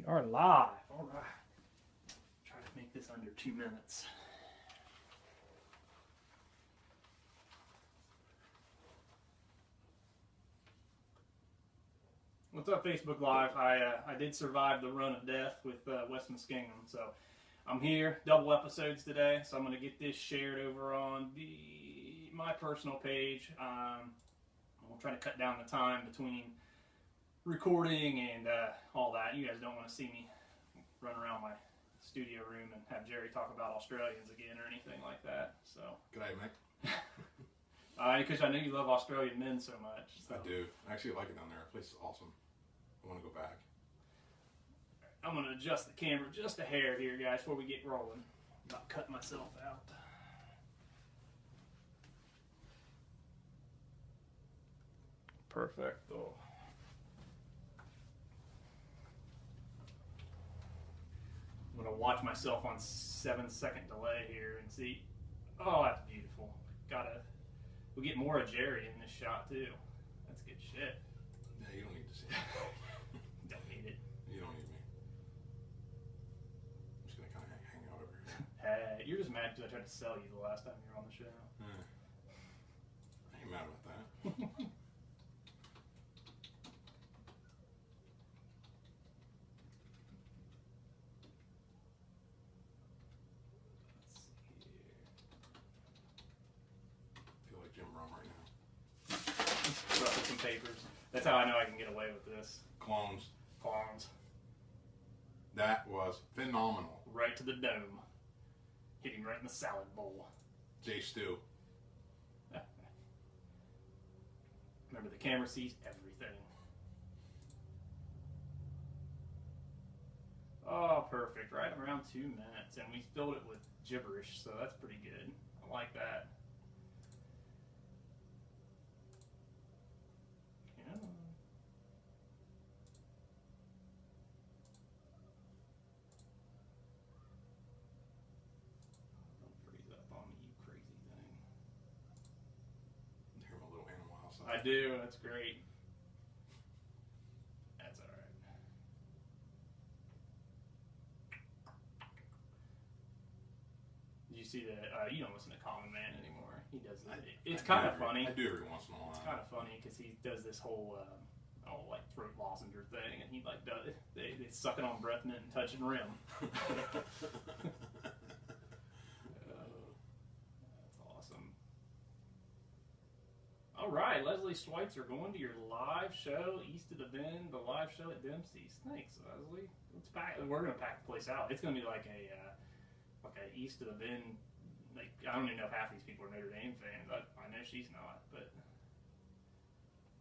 We are live. All right. Try to make this under 2 minutes. What's up, Facebook Live? I did survive the run of death with West Muskingum, so I'm here. Double episodes today, so I'm going to get this shared over on my personal page. We'll try to cut down the time between recording and all that. You guys don't want to see me run around my studio room and have Jerry talk about Australians again or anything like that. So. G'day, mate. Because I know you love Australian men so much. So. I do. I actually like it down there. The place is awesome. I want to go back. I'm going to adjust the camera just a hair here, guys, before we get rolling. Not cut myself out. Perfecto. I'm going to watch myself on 7-second delay here and see. Oh, that's beautiful. We'll get more of Jerry in this shot, too. That's good shit. Yeah, you don't need to see it. Don't need it. You don't need me. I'm just going to kind of hang out over here. Hey, you're just mad because I tried to sell you the last time you were on the show. I ain't mad about that. Some papers. That's how I know I can get away with this. Clones. That was phenomenal. Right to the dome. Hitting right in the salad bowl. J Stew. Remember, the camera sees everything. Oh, perfect. Right around 2 minutes. And we filled it with gibberish, so that's pretty good. I like that. I do, that's great. That's alright. Did you see that? You don't listen to Common Man anymore. He does that. It's kind of funny. I do every once in a while. It's kind of funny because he does this whole like throat lozenger thing, and he like does it. They sucking on breath mint and touching rim. All right, Leslie Schweitzer going to your live show east of the Bend, the live show at Dempsey's. Thanks, Leslie. We're gonna pack the place out. It's gonna be like a east of the Bend. Like, I don't even know if half these people are Notre Dame fans. I know she's not, but.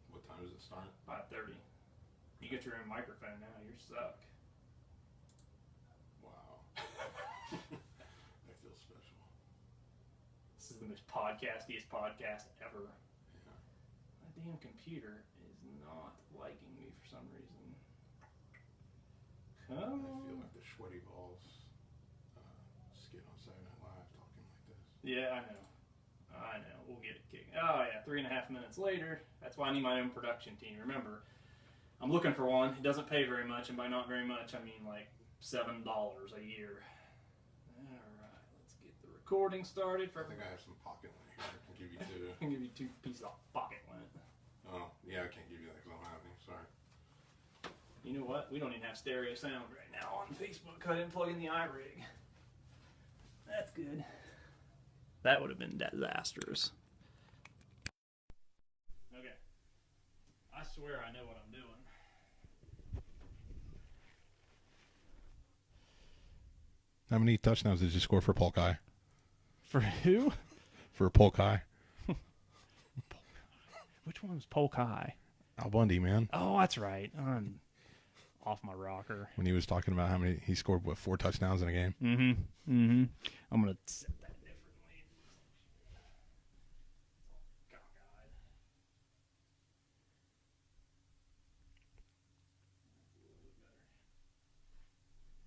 What time does it start? 5:30. You get your own microphone now. You're stuck. Wow. I feel special. This is the most podcastiest podcast ever. Damn computer is not liking me for some reason. Come on. I feel like the sweaty balls skit on Saturday Night Live talking like this. Yeah, I know. We'll get it kicking. Oh yeah, 3.5 minutes later. That's why I need my own production team. Remember, I'm looking for one. It doesn't pay very much, and by not very much, I mean like $7 a year. All right, let's get the recording started. I think I have some pocket lint here. I can give you two. I can give you 2 pieces of pocket lint. Oh, yeah, I can't give you that because I don't have any. Sorry. You know what? We don't even have stereo sound right now on Facebook. I didn't plug in the iRig. That's good. That would have been disastrous. Okay. I swear I know what I'm doing. How many touchdowns did you score for Polk High? For who? For Polk High. Which one's Polk High? Al Bundy, man. Oh, that's right. I'm off my rocker. When he was talking about how many he scored, 4 touchdowns in a game. I'm gonna set that differently. Cockeyed.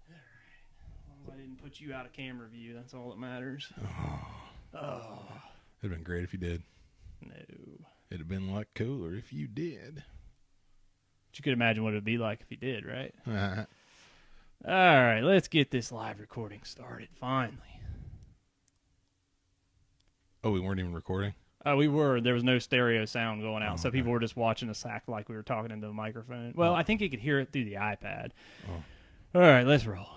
All right. Well, I didn't put you out of camera view. That's all that matters. Oh. It'd have been great if you did. No. It'd have been a lot cooler if you did. But you could imagine what it would be like if he did, right? All right, let's get this live recording started, finally. Oh, we weren't even recording? We were. There was no stereo sound going out, so okay. people were just watching us act like we were talking into the microphone. Well, I think you could hear it through the iPad. Oh. All right, let's roll.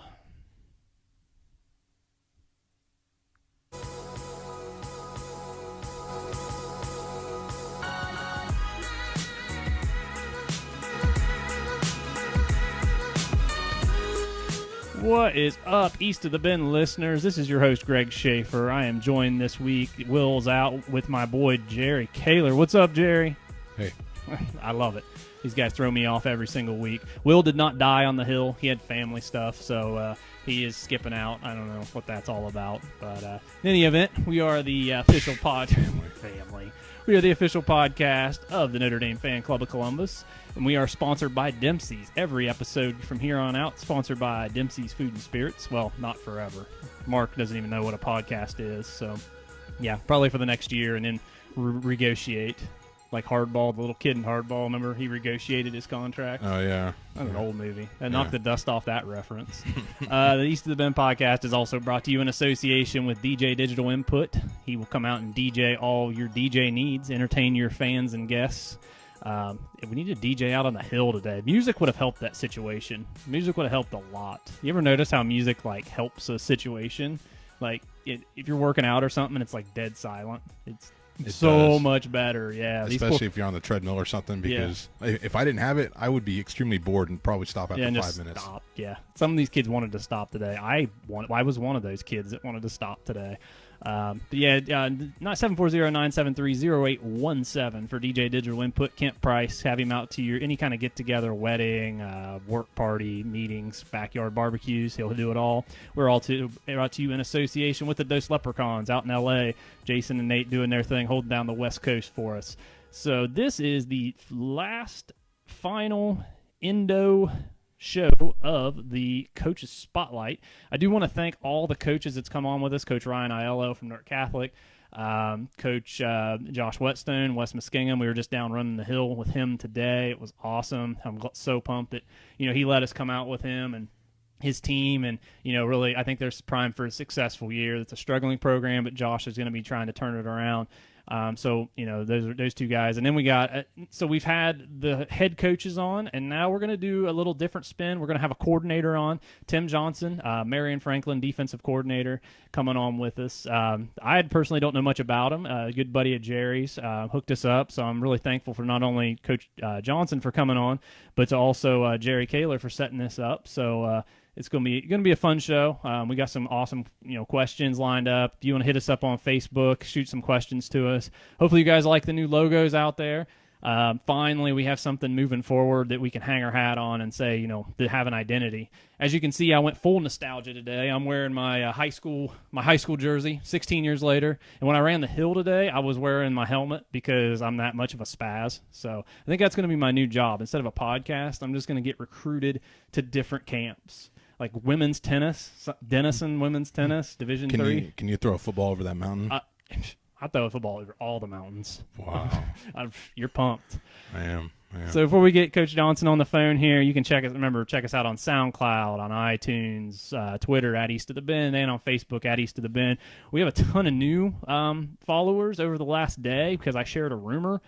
What is up, East of the Bend listeners? This is your host, Greg Schaefer. I am joined this week. Will's out with my boy, Jerry Kaler. What's up, Jerry? Hey. I love it. These guys throw me off every single week. Will did not die on the hill. He had family stuff, so he is skipping out. I don't know what that's all about. But in any event, we are the official family. We are the official podcast of the Notre Dame Fan Club of Columbus, and we are sponsored by Dempsey's. Every episode from here on out sponsored by Dempsey's Food and Spirits. Well, not forever. Mark doesn't even know what a podcast is, so yeah, probably for the next year, and then renegotiate. Like Hardball, the little kid in Hardball, remember he renegotiated his contract? Oh, yeah. That's an old movie. Knocked the dust off that reference. The East of the Bend podcast is also brought to you in association with DJ Digital Input. He will come out and DJ all your DJ needs, entertain your fans and guests. We need a DJ out on the hill today. Music would have helped that situation. Music would have helped a lot. You ever notice how music like helps a situation? Like if you're working out or something and it's like dead silent, it's so much better, yeah. Especially if you're on the treadmill or something, because if I didn't have it, I would be extremely bored and probably stop after 5 minutes. Stop. Yeah, some of these kids wanted to stop today. I was one of those kids that wanted to stop today. Not 740-973-0817 for DJ Digital Input. Kent Price, have him out to your any kind of get-together, wedding, work party, meetings, backyard barbecues. He'll do it all. We're all brought to you in association with the Dos Leprechauns out in L.A. Jason and Nate doing their thing, holding down the West Coast for us. So this is the final Indo show of the Coaches Spotlight. I do want to thank all the coaches that's come on with us. Coach Ryan Aiello from Newark Catholic, Coach Josh Whetstone, West Muskingum. We were just down running the hill with him today. It was awesome. I'm so pumped that he let us come out with him and his team, and really I think there's prime for a successful year. It's a struggling program, but Josh is going to be trying to turn it around. Those two guys, and then we got so we've had the head coaches on, and now we're going to do a little different spin. We're going to have a coordinator on, Tim Johnson, Marion Franklin, defensive coordinator, coming on with us. I personally don't know much about him. A good buddy of Jerry's hooked us up, so I'm really thankful for not only Coach Johnson for coming on, but to also Jerry Kaler for setting this up. So it's going to be a fun show. We got some awesome questions lined up. If you want to hit us up on Facebook, shoot some questions to us. Hopefully you guys like the new logos out there. Finally, we have something moving forward that we can hang our hat on and say, to have an identity. As you can see, I went full nostalgia today. I'm wearing my high school jersey 16 years later. And when I ran the hill today, I was wearing my helmet because I'm that much of a spaz. So I think that's going to be my new job. Instead of a podcast, I'm just going to get recruited to different camps. Like women's tennis, Denison women's tennis, Division III. Can you throw a football over that mountain? I throw a football over all the mountains. Wow. You're pumped. I am. So before we get Coach Johnson on the phone here, you can check us out on SoundCloud, on iTunes, Twitter at East of the Bend, and on Facebook at East of the Bend. We have a ton of new followers over the last day because I shared a rumor.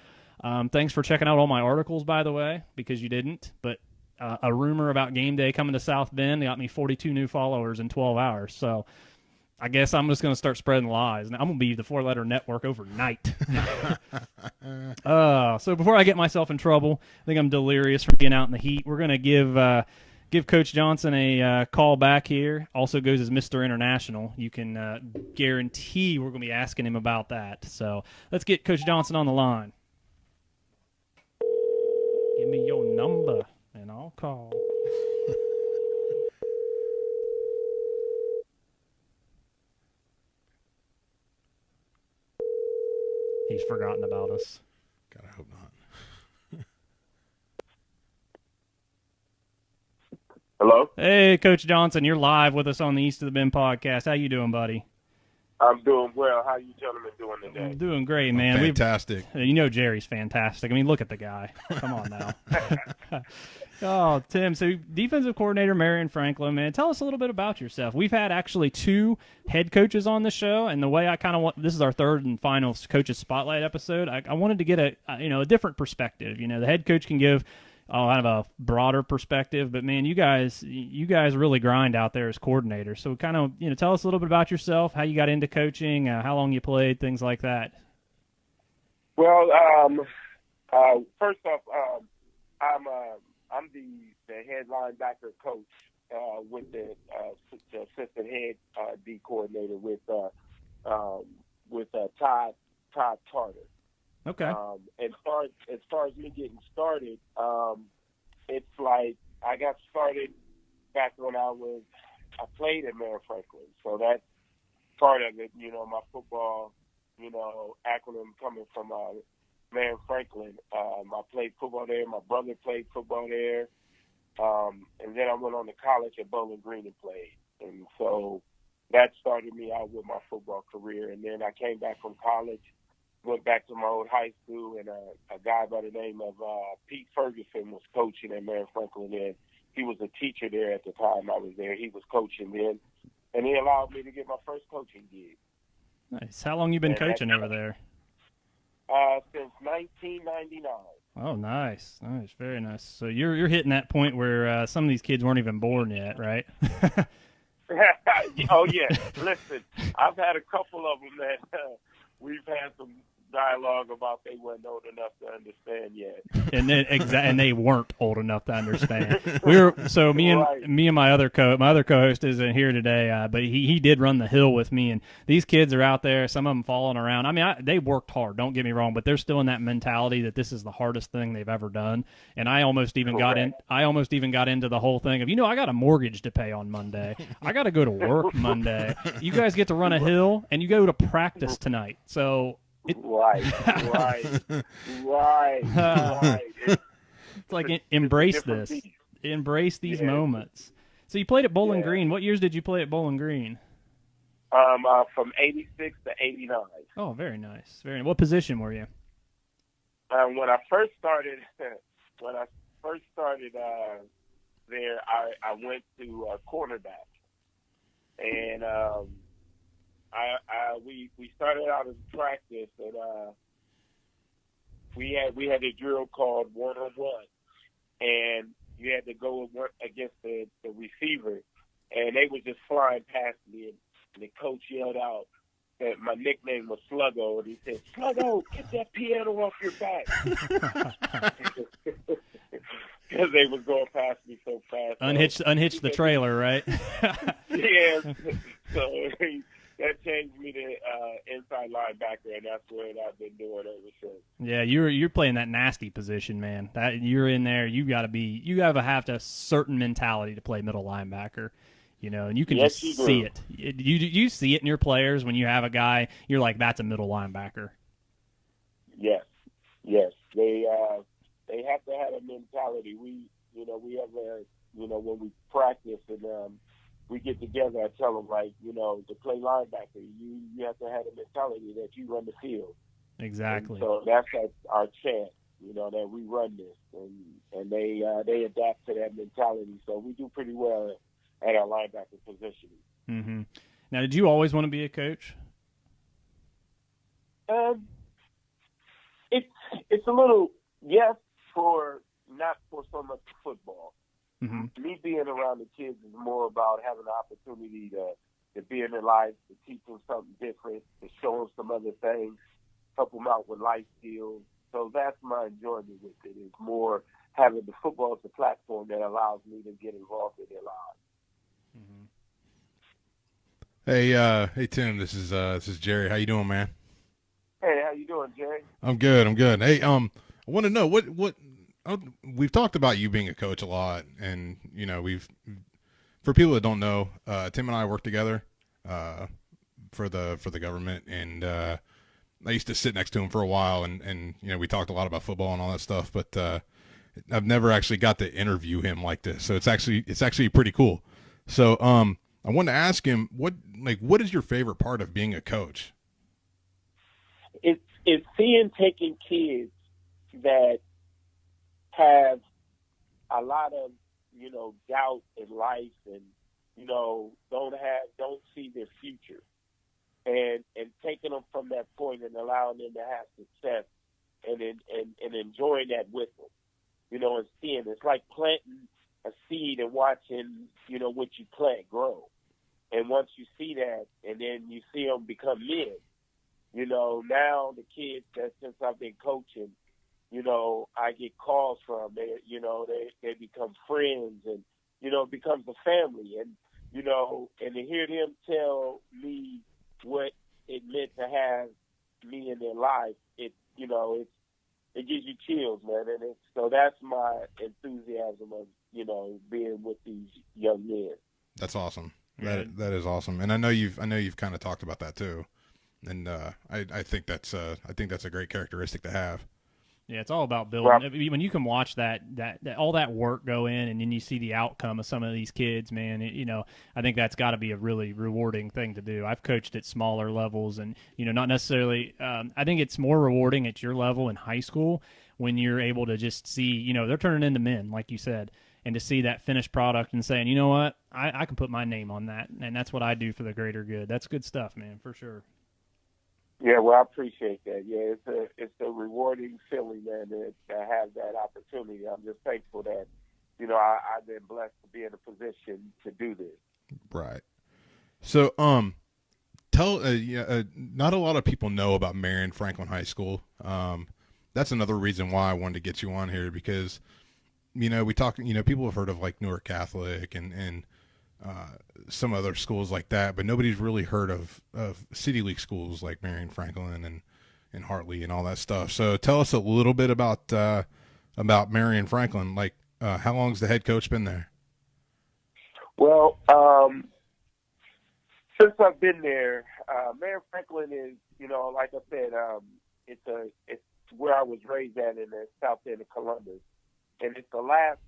Thanks for checking out all my articles, by the way, because you didn't, but a rumor about game day coming to South Bend got me 42 new followers in 12 hours. So I guess I'm just going to start spreading lies. And I'm going to be the 4-letter network overnight. So before I get myself in trouble, I think I'm delirious from being out in the heat. We're going to give Coach Johnson a call back here. Also goes as Mr. International. You can guarantee we're going to be asking him about that. So let's get Coach Johnson on the line. Give me your number. And I'll call. He's forgotten about us. God, I hope not. Hello? Hey, Coach Johnson, you're live with us on the East of the Bend podcast. How you doing, buddy? I'm doing well. How you gentlemen doing today? I'm doing great, man. Fantastic. You know Jerry's fantastic. I mean, look at the guy. Come on now. Oh, Tim, so defensive coordinator Marion Franklin, man, tell us a little bit about yourself. We've had actually 2 head coaches on the show, and the way I kind of want, this is our 3rd and final Coaches Spotlight episode, I wanted to get a different perspective. You know, the head coach can give kind of a broader perspective, but man, you guys really grind out there as coordinators. So kind of, tell us a little bit about yourself, how you got into coaching, how long you played, things like that. Well, first off, I'm the head linebacker coach with the assistant head D coordinator with Todd Tarter. Okay. As far as me getting started, it's like I got started back when I played at Marion Franklin, so that's part of it. My football, acronym coming from Marion Franklin. I played football there. My brother played football there. And then I went on to college at Bowling Green and played. And so that started me out with my football career. And then I came back from college, went back to my old high school, and a guy by the name of Pete Ferguson was coaching at Marion Franklin. And he was a teacher there at the time I was there. He was coaching then. And he allowed me to get my first coaching gig. Nice. How long you been coaching over there? Since 1999. Oh, nice, very nice. So you're hitting that point where some of these kids weren't even born yet, right? Oh yeah. Listen, I've had a couple of them that we've had some dialogue about they weren't old enough to understand yet. And then and they weren't old enough to understand. Me and my other co-host isn't here today, but he did run the hill with me, and these kids are out there, some of them falling around. I mean, they worked hard, don't get me wrong, but they're still in that mentality that this is the hardest thing they've ever done. And I almost even got into the whole thing of, I got a mortgage to pay on Monday. I got to go to work Monday. You guys get to run a hill and you go to practice tonight. So Right. It's like embrace this. Embrace these moments. So you played at Bowling Green. What years did you play at Bowling Green? From 86 to 89. Oh, very nice. What position were you? When I first started there, I went to cornerback, and we started out as practice, and we had a drill called 1-on-1, and you had to go against the receiver, and they were just flying past me, and the coach yelled out that my nickname was Sluggo, and he said, "Sluggo, get that piano off your back." Because they was going past me so fast. Unhitch the trailer, right? Yeah. So that changed me to inside linebacker, and that's what I've been doing ever since. Yeah, you're playing that nasty position, man. That you're in there. You got to have a certain mentality to play middle linebacker. And you can just see it. You see it in your players when you have a guy. You're like, that's a middle linebacker. Yes. They have to have a mentality. We have when we practice and we get together, I tell them, like, to play linebacker, you have to have a mentality that you run the field. Exactly. And so that's our chant, that we run this, and they adapt to that mentality. So we do pretty well at our linebacker position. Mm-hmm. Now, did you always want to be a coach? It's a little yes, not for so much football. Mm-hmm. Me being around the kids is more about having the opportunity to be in their lives, to teach them something different, to show them some other things, help them out with life skills. So that's my enjoyment with it. It's more having the football as a platform that allows me to get involved in their lives. Mm-hmm. Hey, Tim. This is Jerry. How you doing, man? Hey, how you doing, Jerry? I'm good. Hey, I want to know what we've talked about you being a coach a lot, and for people that don't know, Tim and I work together for the government, and I used to sit next to him for a while, and we talked a lot about football and all that stuff, but I've never actually got to interview him like this, so it's actually pretty cool. So I wanted to ask him what is your favorite part of being a coach? It's taking kids that have a lot of, doubt in life and, don't see their future, and taking them from that point and allowing them to have success and enjoying that with them, and seeing it's like planting a seed and watching, what you plant grow. And once you see that, and then you see them become men, now the kids that since I've been coaching, I get calls from, they become friends, and, it becomes a family. And, and to hear them tell me what it meant to have me in their life, it gives you chills, man. And so that's my enthusiasm of, being with these young men. That's awesome. That is awesome. And I know you've kind of talked about that too. And I think that's a great characteristic to have. Yeah, it's all about building. Right. When you can watch that all that work go in, and then you see the outcome of some of these kids, man. I think that's got to be a really rewarding thing to do. I've coached at smaller levels, and not necessarily. I think it's more rewarding at your level in high school when you're able to just see, they're turning into men, like you said, and to see that finished product and saying, you know what, I can put my name on that, and that's what I do for the greater good. That's good stuff, man, for sure. Yeah, well, I appreciate that. Yeah, it's a rewarding feeling, man, to have that opportunity. I'm just thankful that, I've been blessed to be in a position to do this. Right. So, tell not a lot of people know about Marion Franklin High School. That's another reason why I wanted to get you on here, because, we talk, people have heard of like Newark Catholic and some other schools like that, but nobody's really heard of City League schools like Marion Franklin and Hartley and all that stuff. So tell us a little bit about Marion Franklin. Like, how long's the head coach been there? Well, since I've been there, Marion Franklin is, like I said, it's where I was raised at in the south end of Columbus, and it's the last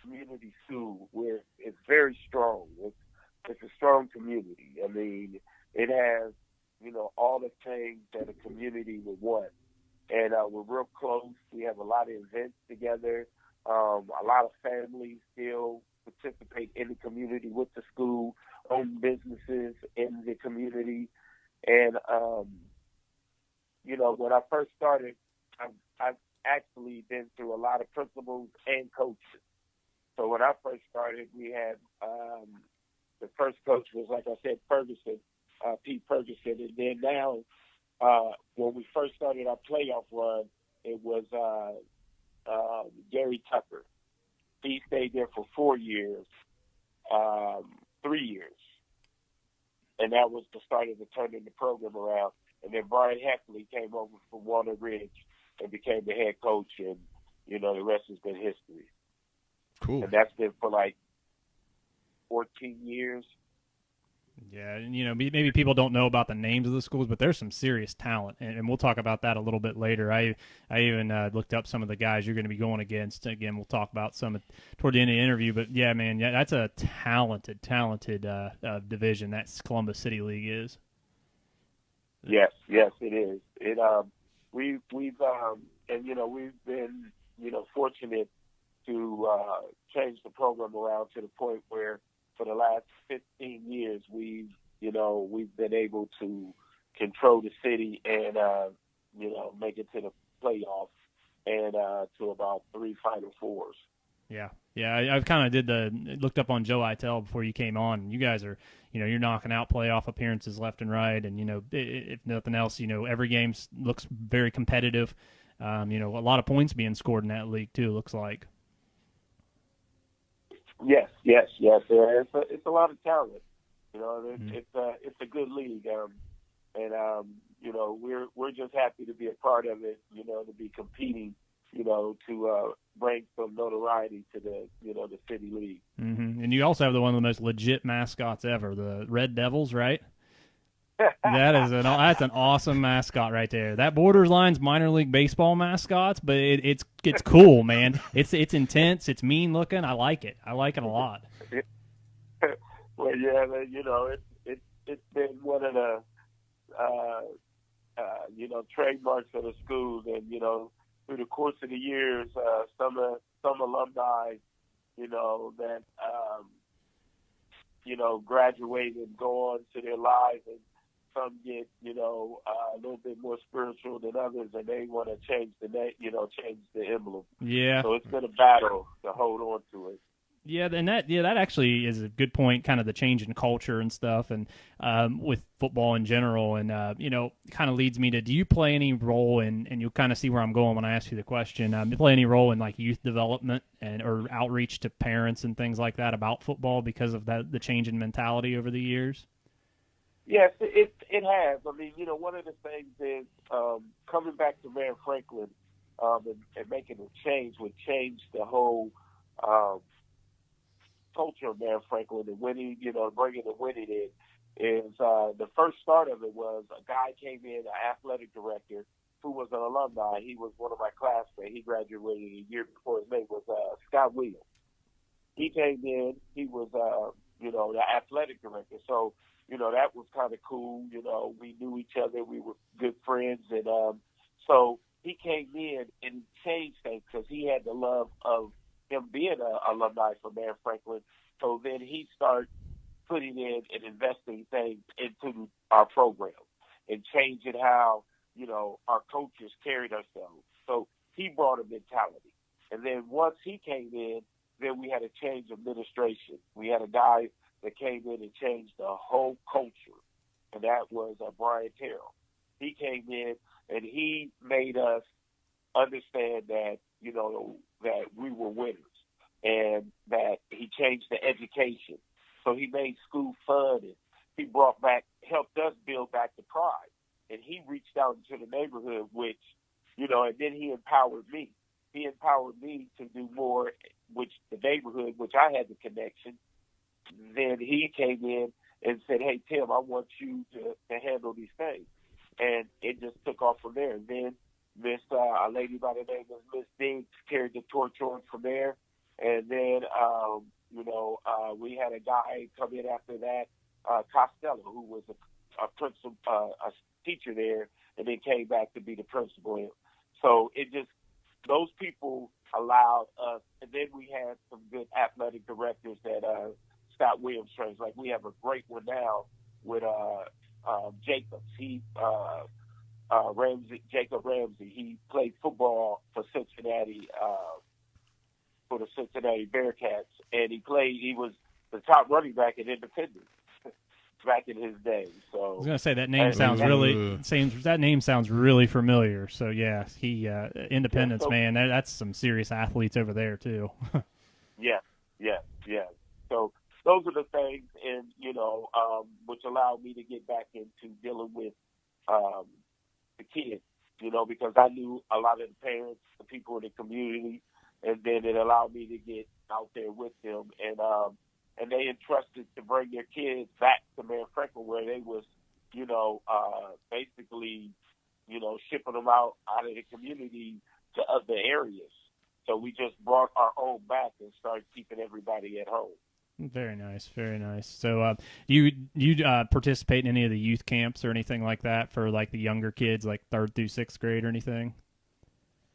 community school where it's very strong. It's a strong community. I mean, it has, all the things that a community would want. And we're real close. We have a lot of events together. A lot of families still participate in the community with the school, own businesses in the community. And, when I first started, I've actually been through a lot of principals and coaches. So when I first started, we had the first coach was, like I said, Pete Ferguson. And then now, when we first started our playoff run, it was Gary Tucker. He stayed there for 4 years, 3 years. And that was the start of the turning the program around. And then Brian Heckley came over from Walnut Ridge and became the head coach, and, the rest has been history. Cool. And that's been for like 14 years. Yeah, and maybe people don't know about the names of the schools, but there's some serious talent, and we'll talk about that a little bit later. I even looked up some of the guys you're going to be going against. Again, we'll talk about some toward the end of the interview, but yeah, man, that's a talented division that Columbus City League is. Yes, it is. We've been fortunate to change the program around to the point where for the last 15 years we've been able to control the city and make it to the playoffs and to about 3 Final Fours. Yeah, I've kind of looked up on Joakim before you came on. You guys are, you're knocking out playoff appearances left and right, and if nothing else, every game looks very competitive. A lot of points being scored in that league too. Looks like. Yes. It's a lot of talent. It's a good league, and we're just happy to be a part of it. To be competing. To bring some notoriety to the City League. Mm-hmm. And you also have one of the most legit mascots ever, the Red Devils, right? That's an awesome mascot right there. That borderline's minor league baseball mascots, but it's cool, man. It's intense. It's mean looking. I like it. I like it a lot. Well, yeah, it's been one of the trademarks of the schools, and through the course of the years, some alumni, that graduate and go on to their lives, and some get a little bit more spiritual than others, and they want to change the name, change the emblem. Yeah. So it's been a battle to hold on to it. Yeah, and that actually is a good point, kind of the change in culture and stuff, and with football in general, and kind of leads me to, do you play any role in, and you'll kind of see where I'm going when I ask you the question, do you play any role in like youth development or outreach to parents and things like that about football because of the change in mentality over the years? Yes, it has. I mean, one of the things is coming back to Marion Franklin and making a change would change the whole culture of Marion Franklin, and winning, bringing the winning in is the first start of it was a guy came in, an athletic director who was an alumni. He was one of my classmates. He graduated a year before. His name was Scott Williams. He came in. He was the athletic director. So that was kind of cool. We knew each other. We were good friends, and so he came in and changed things because he had the love of him being an alumni from Marion Franklin. So then he started putting in and investing things into our program and changing how, our coaches carried ourselves. So he brought a mentality. And then once he came in, then we had a change of administration. We had a guy that came in and changed the whole culture, and that was Brian Terrell. He came in and he made us understand that, that we were winners, and that he changed the education. So he made school fun, and he helped us build back the pride. And he reached out into the neighborhood, which, and then he empowered me. He empowered me to do more, which the neighborhood, which I had the connection. Then he came in and said, "Hey, Tim, I want you to handle these things." And it just took off from there. And then a lady by the name of Miss Dean carried the torch on from there. And then, we had a guy come in after that, Costello, who was a principal, a teacher there, and then came back to be the principal. So those people allowed us, and then we had some good athletic directors that Scott Williams trains. Like we have a great one now with Jacobs. Jacob Ramsey. He played football for Cincinnati, for the Cincinnati Bearcats, and he was the top running back in Independence back in his day. So I was gonna say that name sounds really familiar. So yeah, he Independence, man. That's some serious athletes over there too. Yeah. So those are the things, and which allowed me to get back into dealing with the kids, because I knew a lot of the parents, the people in the community, and then it allowed me to get out there with them, and they entrusted to bring their kids back to Marion Franklin, where they was, basically, shipping them out of the community to other areas. So we just brought our own back and started keeping everybody at home. Very nice, very nice. So you participate in any of the youth camps or anything like that for like the younger kids, like 3rd through 6th grade or anything?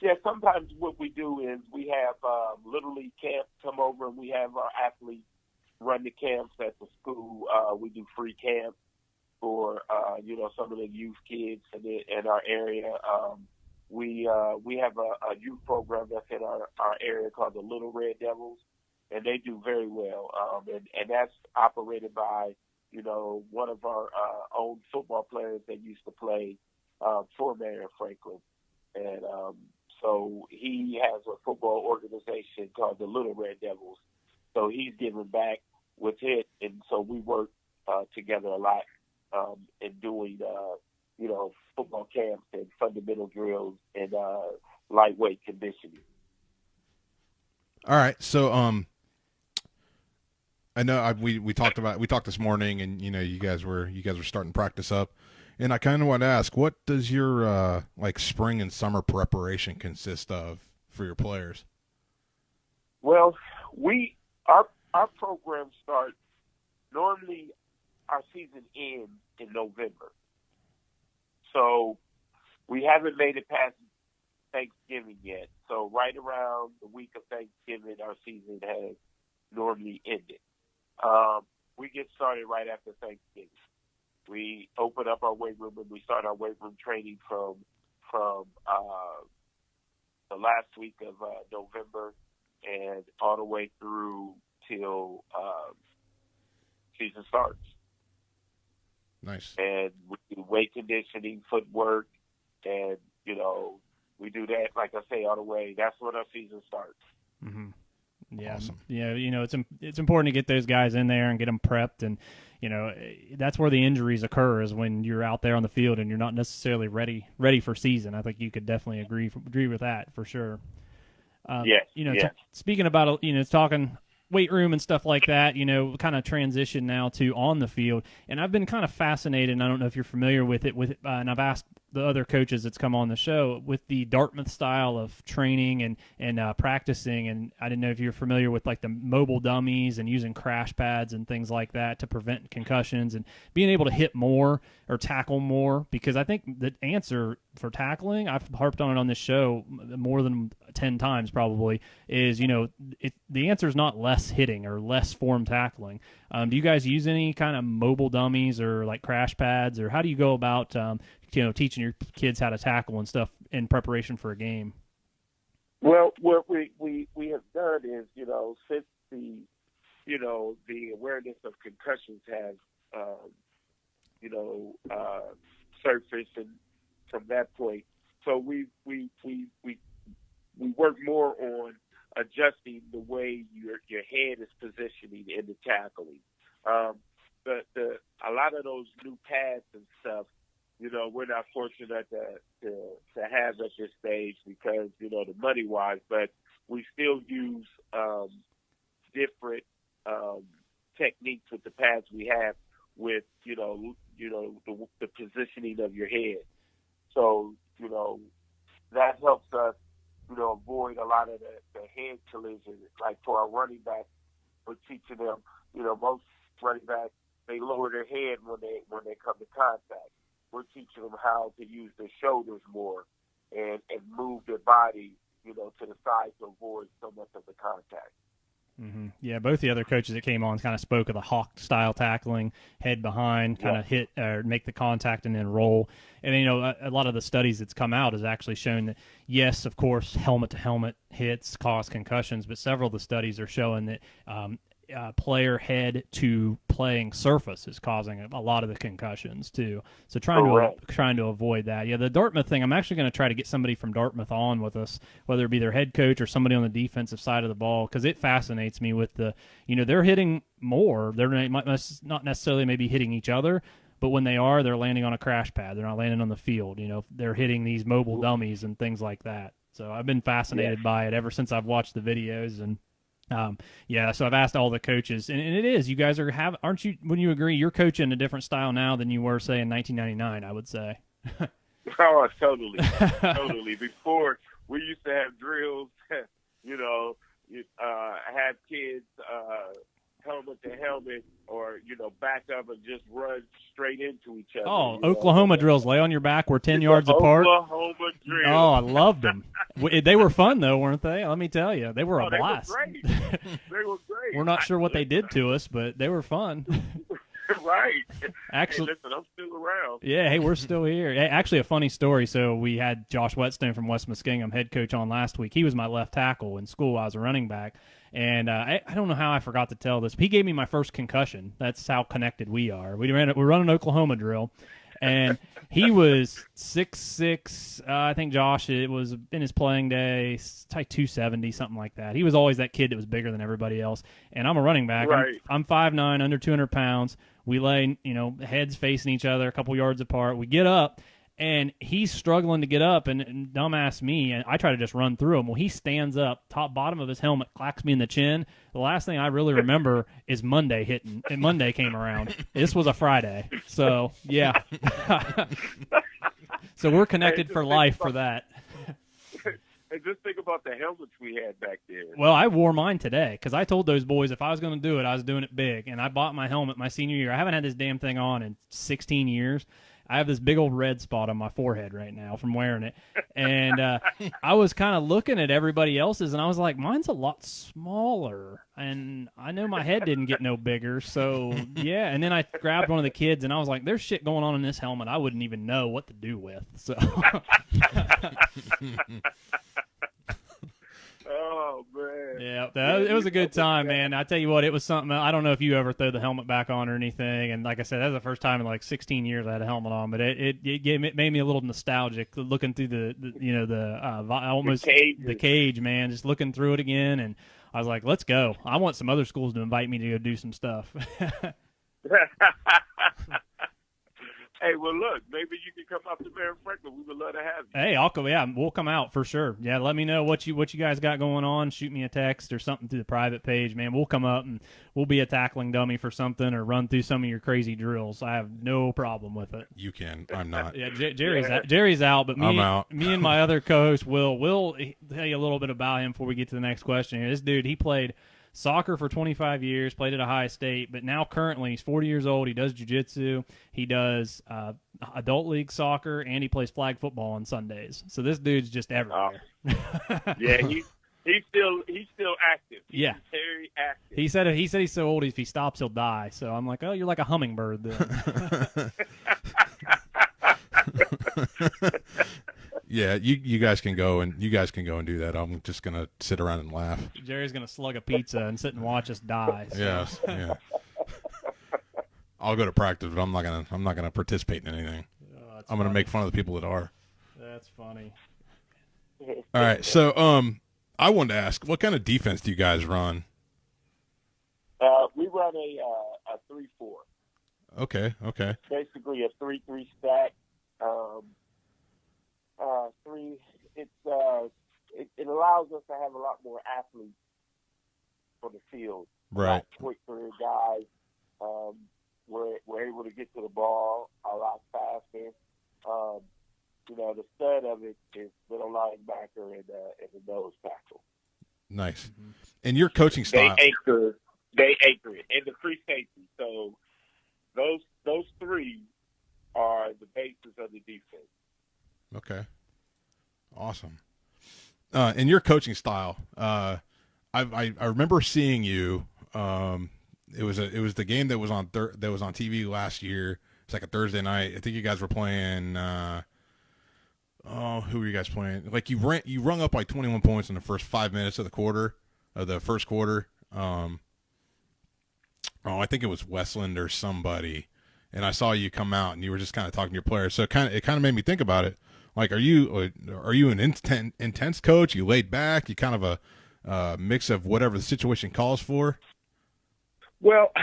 Yeah, sometimes what we do is we have Little League camps come over, and we have our athletes run the camps at the school. We do free camps for some of the youth kids in our area. We have a youth program that's in our area called the Little Red Devils, and they do very well. And that's operated by one of our own football players that used to play for Marion Franklin, and so he has a football organization called the Little Red Devils. So he's giving back with it, and so we work together a lot in doing, football camps and fundamental drills and lightweight conditioning. All right, so I know we talked this morning, and you guys were starting practice up, and I kind of want to ask, what does your spring and summer preparation consist of for your players? Well, our program starts normally our season ends in November. So we haven't made it past Thanksgiving yet. So right around the week of Thanksgiving, our season has normally ended. We get started right after Thanksgiving. We open up our weight room and we start our weight room training from the last week of November and all the way through till season starts. Nice. And we do weight conditioning, footwork, and, we do that, like I say, all the way. That's when our season starts. Mm-hmm. Yeah. Awesome. Yeah. It's important to get those guys in there and get them prepped. And, that's where the injuries occur, is when you're out there on the field and you're not necessarily ready for season. I think you could definitely agree with that for sure. Yes. Speaking about, talking weight room and stuff like that, kind of transition now to on the field. And I've been kind of fascinated, and I don't know if you're familiar with it, and I've asked the other coaches that's come on the show, with the Dartmouth style of training and practicing. And I didn't know if you're familiar with like the mobile dummies and using crash pads and things like that to prevent concussions and being able to hit more or tackle more. Because I think the answer for tackling, I've harped on it on this show more than 10 times probably, is, the answer is not less hitting or less form tackling. Do you guys use any kind of mobile dummies or like crash pads, or how do you go about teaching your kids how to tackle and stuff in preparation for a game? Well, what we have done is, since the awareness of concussions has, surfaced, and from that point, so we work more on adjusting the way your head is positioning in the tackling. A lot of those new pads and stuff, we're not fortunate to have at this stage because, the money wise, but we still use different techniques with the pads we have with, the positioning of your head. So, that helps us, avoid a lot of the head collisions. Like for our running backs, we're teaching them, most running backs, they lower their head when they come to contact. We're teaching them how to use their shoulders more and move their body, to the side to avoid so much of the contact. Mm-hmm. Yeah, both the other coaches that came on kind of spoke of the hawk style tackling, head behind, kind of hit or make the contact and then roll. And a lot of the studies that's come out has actually shown that, yes, of course, helmet to helmet hits cause concussions, but several of the studies are showing that player head to playing surface is causing a lot of the concussions too. So trying to avoid that. Yeah, the Dartmouth thing, I'm actually going to try to get somebody from Dartmouth on with us, whether it be their head coach or somebody on the defensive side of the ball, because it fascinates me with they're hitting more. They're not necessarily maybe hitting each other, but when they are, they're landing on a crash pad. They're not landing on the field. They're hitting these mobile dummies and things like that. So I've been fascinated by it ever since I've watched the videos. And so I've asked all the coaches, and it is, you guys aren't you, when you agree, you're coaching a different style now than you were, say, in 1999, I would say. Oh, totally. Totally. Before, we used to have drills, have kids helmet to helmet or, back up and just run straight into each other. Oh, Oklahoma drills, lay on your back, we're 10 yards apart. Oklahoma drills. Oh, I loved them. They were fun, though, weren't they? Let me tell you. They were a blast. They were great. They were great. We're not sure what they did to us, but they were fun. Right. Actually, hey, listen, I'm still around. Yeah, hey, we're still here. Hey, actually, a funny story. So we had Josh Whetstone from West Muskingum, head coach, on last week. He was my left tackle in school. I was a running back. And I don't know how I forgot to tell this. He gave me my first concussion. That's how connected we are. We're running Oklahoma drill. And he was 6'6". I think Josh, it was in his playing day, like 270, something like that. He was always that kid that was bigger than everybody else. And I'm a running back. Right. I'm 5'9", under 200 pounds. We lay, heads facing each other, a couple yards apart. We get up, and he's struggling to get up, and dumbass me, and I try to just run through him. Well, he stands up, bottom of his helmet clacks me in the chin. The last thing I really remember is Monday hitting, and Monday came around. This was a Friday. So, yeah. So we're connected for life for that. And just think about the helmets we had back there. Well, I wore mine today because I told those boys if I was going to do it, I was doing it big. And I bought my helmet my senior year. I haven't had this damn thing on in 16 years. I have this big old red spot on my forehead right now from wearing it. And I was kind of looking at everybody else's, and I was like, mine's a lot smaller. And I know my head didn't get no bigger. So, yeah. And then I grabbed one of the kids, and I was like, there's shit going on in this helmet I wouldn't even know what to do with. So. Oh, man. Yeah, it was a good time, man. I tell you what, it was something. I don't know if you ever throw the helmet back on or anything. And like I said, that was the first time in like 16 years I had a helmet on. But it made me a little nostalgic looking through the cage, man. Just looking through it again, and I was like, let's go. I want some other schools to invite me to go do some stuff. Hey, well, look, maybe you can come up to Marion Franklin. We would love to have you. Hey, I'll come. Yeah, we'll come out for sure. Yeah, let me know what you guys got going on. Shoot me a text or something through the private page, man. We'll come up and we'll be a tackling dummy for something or run through some of your crazy drills. I have no problem with it. You can. I'm not. Yeah, Jerry's out, but I'm out. Me and my other co-host will tell you a little bit about him before we get to the next question here. This dude, he played soccer for 25 years, played at Ohio State, but now currently he's 40 years old. He does jiu-jitsu. He does adult league soccer, and he plays flag football on Sundays. So this dude's just everywhere. Yeah, he's still active. He's yeah, very active. He said he's so old if he stops he'll die. So I'm like, oh, you're like a hummingbird then. Yeah, you guys can go and do that. I'm just gonna sit around and laugh. Jerry's gonna slug a pizza and sit and watch us die. So. Yes, yeah. I'll go to practice, but I'm not gonna participate in anything. Oh, I'm gonna make fun of the people that are. That's funny. All right, so I wanted to ask, what kind of defense do you guys run? We run a 3-4. Okay. Basically a 3-3 stack. It allows us to have a lot more athletes on the field. Right. Quicker guys. We're able to get to the ball a lot faster. The stud of it is middle linebacker and the nose tackle. Nice. And your coaching style. They anchor it, and the free safety. So those three are the basis of the defense. Okay. Awesome. And your coaching style, I remember seeing you. It was the game that was on TV last year. It's like a Thursday night. I think you guys were playing. Who were you guys playing? Like you rung up like 21 points in the first 5 minutes of the first quarter. I think it was Westland or somebody. And I saw you come out and you were just kind of talking to your players. So it kind of made me think about it. Like, are you an intense coach? You laid back? You kind of a mix of whatever the situation calls for? Well,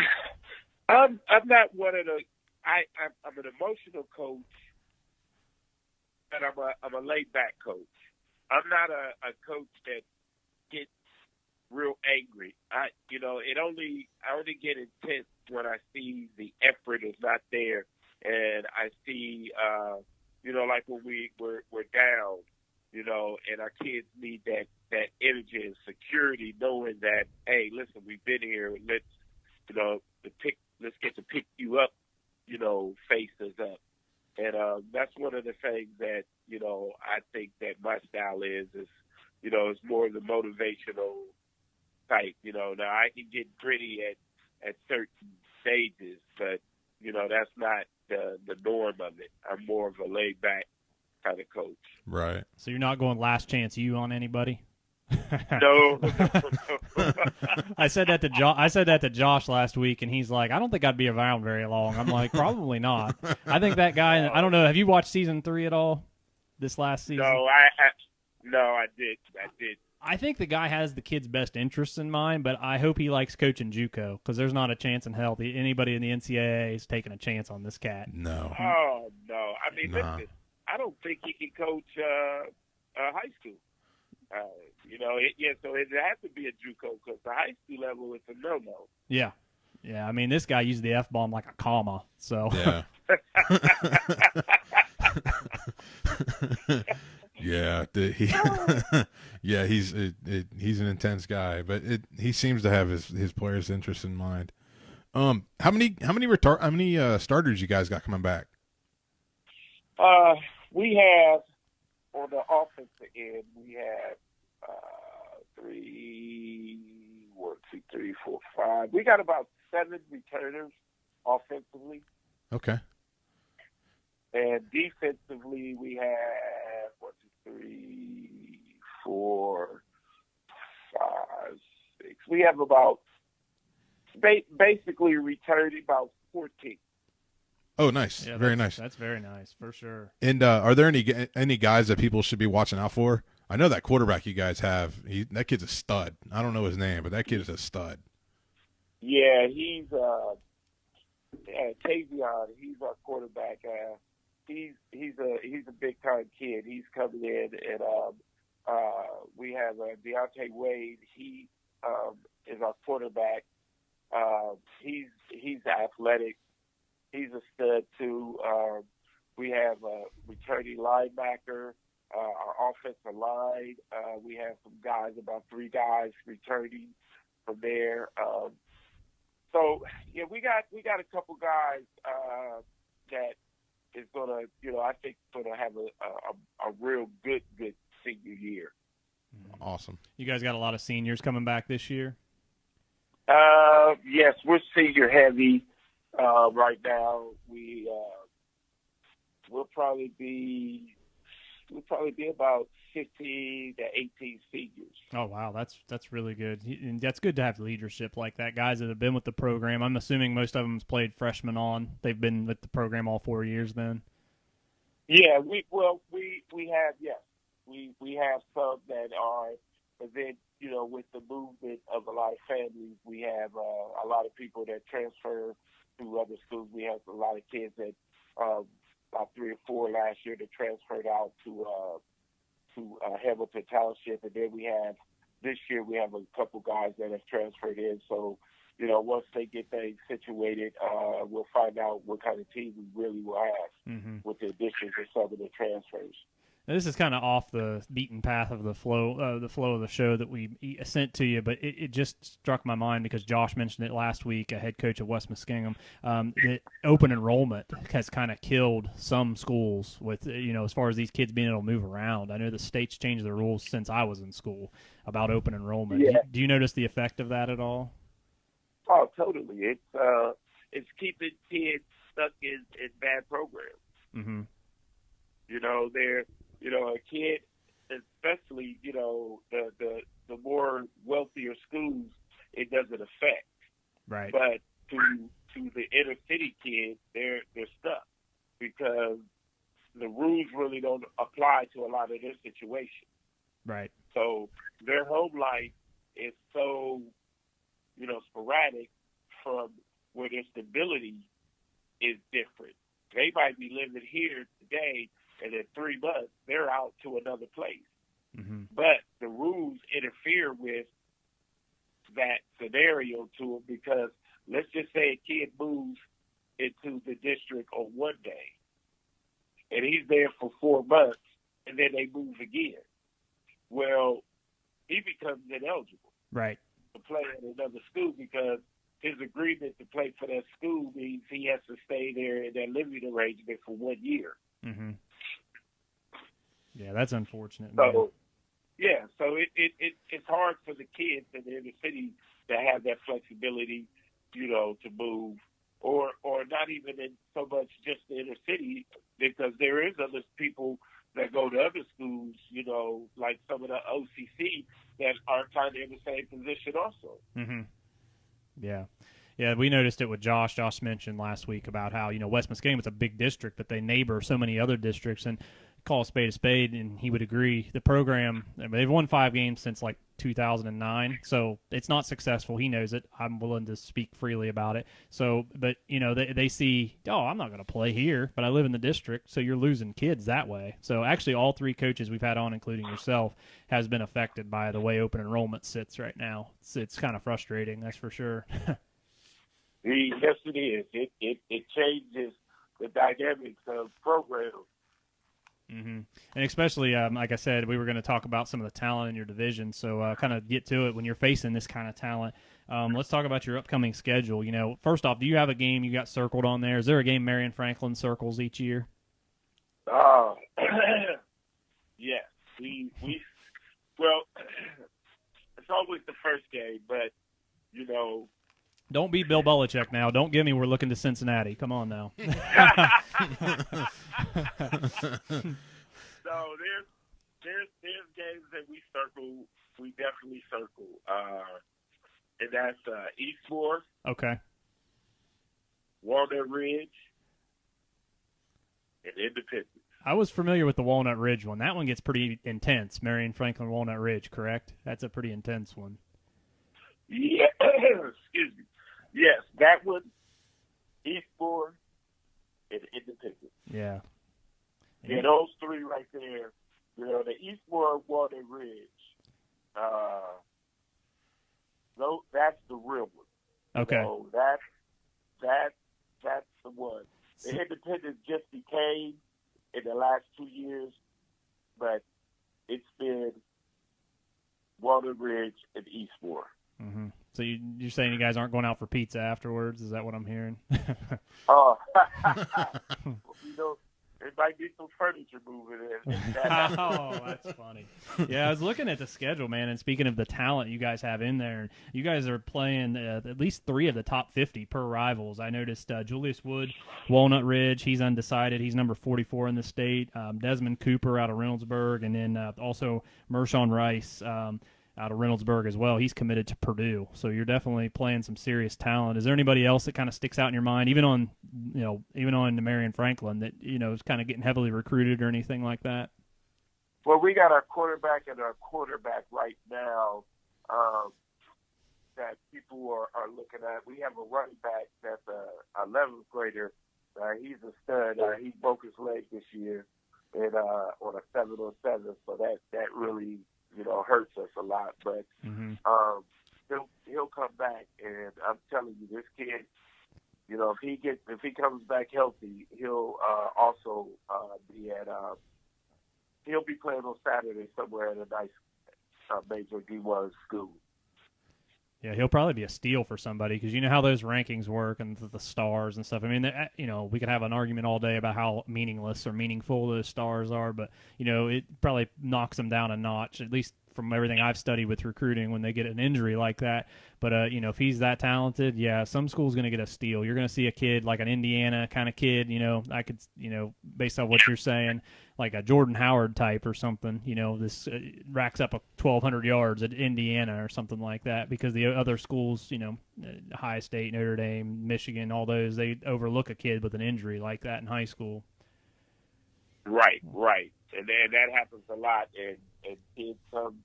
I'm not one of the. I'm an emotional coach, and I'm a laid back coach. I'm not a coach that gets real angry. I only get intense when I see the effort is not there, and I see like when we're down, and our kids need that energy and security, knowing that, hey, listen, we've been here. Let's get to pick you up. Face us up, and that's one of the things that I think that my style is it's more of the motivational type. Now I can get gritty at certain stages, but that's not the norm of it. I'm more of a laid back kind of coach. Right. So you're not going last chance you on anybody? No. I said that to Josh last week, and he's like, I don't think I'd be around very long. I'm like, probably not. I think that guy. I don't know. Have you watched season 3 at all? This last season? No, I did. I think the guy has the kid's best interests in mind, but I hope he likes coaching JUCO because there's not a chance in hell anybody in the NCAA is taking a chance on this cat. No. Oh no. I mean, listen, I don't think he can coach high school. So it has to be a JUCO because the high school level is a no-no. Yeah. I mean, this guy used the F-bomb like a comma. So. Yeah. Yeah, yeah, he's an intense guy, but he seems to have his players' interest in mind. How many starters you guys got coming back? We have on the offensive end, we have 5. We got about 7 returners offensively. Okay. And defensively, we have 3, 4, 5, 6. We have about basically returning about 14. Oh, nice. Yeah, very nice. That's very nice, for sure. And are there any guys that people should be watching out for? I know that quarterback you guys have. That kid's a stud. I don't know his name, but that kid is a stud. Yeah, he's Tavion. He's our quarterback. He's a big time kid. He's coming in, and we have Deontay Wade. He is our quarterback. He's athletic. He's a stud too. We have a returning linebacker. Our offensive line. We have some guys, about 3 guys returning from there. So yeah, we got a couple guys that is gonna, I think gonna have a real good senior year. Awesome. You guys got a lot of seniors coming back this year? Yes, we're senior heavy right now. We'll probably be about 15 to 18 seniors. Oh, wow. That's really good. And that's good to have leadership like that. Guys that have been with the program. I'm assuming most of them's played freshman on. They've been with the program all 4 years then. Yeah, we have, yes. We have some that are, but then, with the movement of a lot of families, we have a lot of people that transfer to other schools. We have a lot of kids that, about 3 or 4 last year that transferred out to Hamilton Township, and then this year we have a couple guys that have transferred in. So, once they get things situated, we'll find out what kind of team we really will have with the additions of some of the transfers. Now, this is kind of off the beaten path of the flow of the show that we sent to you, but it just struck my mind because Josh mentioned it last week, a head coach at West Muskingum, that open enrollment has kind of killed some schools with, as far as these kids being able to move around. I know the state's changed the rules since I was in school about open enrollment. Yeah. Do you notice the effect of that at all? Oh, totally. It's keeping kids stuck in bad programs. Mm-hmm. A kid, especially, the more wealthier schools, it doesn't affect. Right. But to the inner city kids, they're stuck because the rules really don't apply to a lot of their situations. Right. So their home life is so, sporadic from where their stability is different. They might be living here today, and in 3 months, they're out to another place. Mm-hmm. But the rules interfere with that scenario to them because let's just say a kid moves into the district on one day, and he's there for 4 months, and then they move again. Well, he becomes ineligible. Right. To play at another school because his agreement to play for that school means he has to stay there in that living arrangement for 1 year. Mm-hmm. Yeah, that's unfortunate. So, yeah, so it's hard for the kids in the inner city to have that flexibility, to move, or not even in so much just the inner city, because there is other people that go to other schools, like some of the OCC that are kind of in the same position also. Mm-hmm. Yeah. Yeah, we noticed it with Josh. Josh mentioned last week about how, West Muskingum is a big district, but they neighbor so many other districts, and call a spade, and he would agree. The program, they've won 5 games since like 2009, so it's not successful. He knows it. I'm willing to speak freely about it. So, but, they see, I'm not going to play here, but I live in the district, so you're losing kids that way. So actually all 3 coaches we've had on, including yourself, has been affected by the way open enrollment sits right now. It's kind of frustrating, that's for sure. Yes, it is. It changes the dynamics of programs. Mm-hmm. And especially, like I said, we were going to talk about some of the talent in your division. So kind of get to it when you're facing this kind of talent. Let's talk about your upcoming schedule. You know, first off, do you have a game you got circled on there? Is there a game Marion Franklin circles each year? Yes. Well, it's always the first game, but, you know. Don't be Bill Belichick now. Don't give me we're looking to Cincinnati. Come on now. So there's games that we definitely circle. And that's Eastmore. Okay. Walnut Ridge, and Independence. I was familiar with the Walnut Ridge one. That one gets pretty intense. Marion Franklin Walnut Ridge, correct? That's a pretty intense one. Yeah. Excuse me. Yes, that one, Eastmore, and Independence. Yeah. Yeah, those three right there. You know, the Eastmore Walnut Ridge. That's the real one. Okay. So that's the one. The Independence just became in the last 2 years, but it's been Walnut Ridge and Eastmore. Mm-hmm. So you're saying you guys aren't going out for pizza afterwards? Is that what I'm hearing? Oh, you know, it might be some furniture moving in. Oh, that's funny. Yeah, I was looking at the schedule, man, and speaking of the talent you guys have in there, you guys are playing at least 3 of the top 50 per rivals. I noticed Julius Wood, Walnut Ridge, he's undecided. He's number 44 in the state. Desmond Cooper out of Reynoldsburg, and then also Mershon Rice out of Reynoldsburg as well. He's committed to Purdue. So you're definitely playing some serious talent. Is there anybody else that kind of sticks out in your mind, even on the Marion Franklin, that, you know, is kind of getting heavily recruited or anything like that? Well, we got our quarterback right now that people are looking at. We have a running back that's a 11th grader. He's a stud. He broke his leg this year and on a 7-on-7, so that really, you know, hurts us a lot. But he'll come back, and I'm telling you, this kid, you know, if he comes back healthy, he'll also he'll be playing on Saturday somewhere at a nice major D1 school. Yeah, he'll probably be a steal for somebody because you know how those rankings work and the stars and stuff. I mean, you know, we could have an argument all day about how meaningless or meaningful those stars are, but, you know, it probably knocks them down a notch, at least from everything I've studied with recruiting when they get an injury like that. But, you know, if he's that talented, yeah, some school's going to get a steal. You're going to see a kid like an Indiana kind of kid, you know, I could, you know, based on what you're saying, like a Jordan Howard type or something, you know, this racks up 1,200 yards at Indiana or something like that because the other schools, you know, Ohio State, Notre Dame, Michigan, all those, they overlook a kid with an injury like that in high school. Right. And that happens a lot, and kids come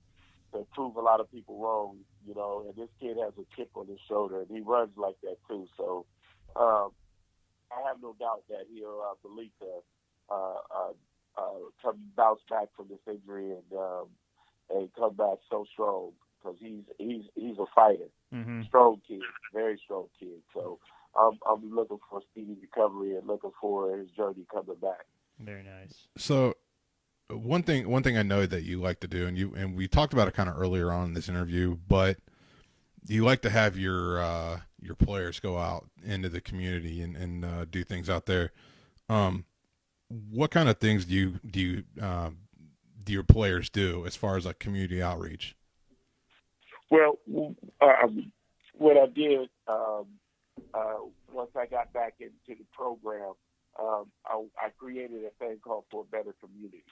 to prove a lot of people wrong, you know, and this kid has a chip on his shoulder, and he runs like that too. So I have no doubt that he'll believe come bounce back from this injury and come back so strong because he's a fighter, strong kid, very strong kid. So I'm looking for speedy recovery and looking for his journey coming back. Very nice. So one thing I know that you like to do, and we talked about it kind of earlier on in this interview, but you like to have your players go out into the community and do things out there. What kind of things do your players do as far as like community outreach? Well, what I did once I got back into the program, I created a thing called For a Better Community.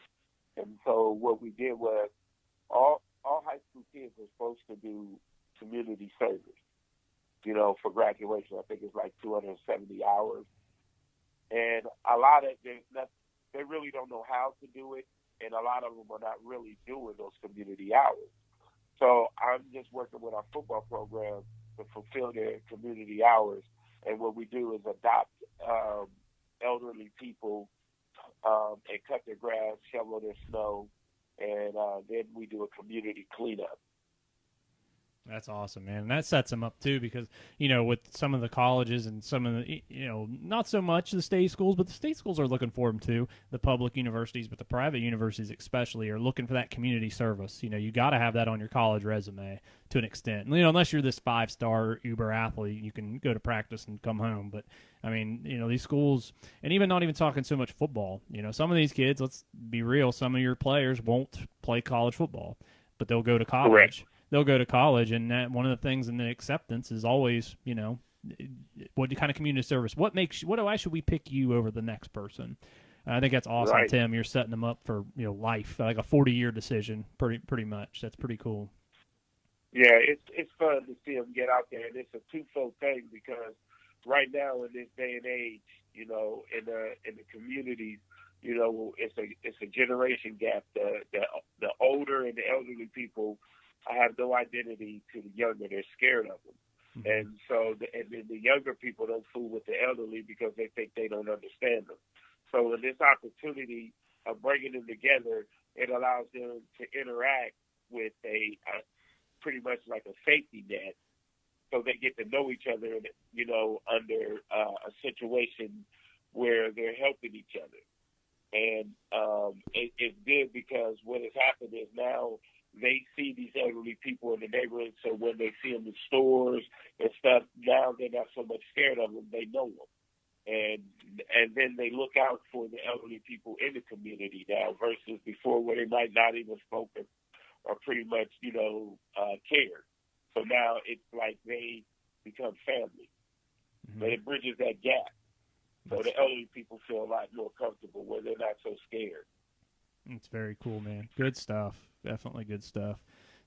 And so what we did was all high school kids are supposed to do community service, you know, for graduation. I think it's like 270 hours. And a lot of they really don't know how to do it, and a lot of them are not really doing those community hours. So I'm just working with our football program to fulfill their community hours. And what we do is adopt elderly people and cut their grass, shovel their snow, and then we do a community cleanup. That's awesome, man. And that sets them up, too, because, you know, with some of the colleges and some of the, you know, not so much the state schools, but the state schools are looking for them, too. The public universities, but the private universities especially are looking for that community service. You know, you got to have that on your college resume to an extent. You know, unless you're this 5-star Uber athlete, you can go to practice and come home. But, I mean, you know, these schools, and even not even talking so much football, you know, some of these kids, let's be real, some of your players won't play college football, but they'll go to college. Correct. They'll go to college, and that one of the things in the acceptance is always, you know, what kind of community service? Why should we pick you over the next person? I think that's awesome, Right. Tim. You're setting them up for, you know, life, like a 40-year decision, pretty much. That's pretty cool. Yeah, it's fun to see them get out there, and it's a twofold thing because right now in this day and age, you know, in the communities, you know, it's a generation gap. The older and the elderly people have no identity to the younger. They're scared of them. Mm-hmm. And so then the younger people don't fool with the elderly because they think they don't understand them. So in this opportunity of bringing them together, it allows them to interact with a pretty much like a safety net. So they get to know each other, you know, under a situation where they're helping each other. And it's good because what has happened is now they see these elderly people in the neighborhood, so when they see them in stores and stuff, now they're not so much scared of them. They know them. And then they look out for the elderly people in the community now versus before where they might not even spoke or pretty much, you know, cared. So now it's like they become family. Mm-hmm. But it bridges that gap. So the elderly people feel a lot more comfortable where they're not so scared. It's very cool, man. Good stuff. Definitely good stuff.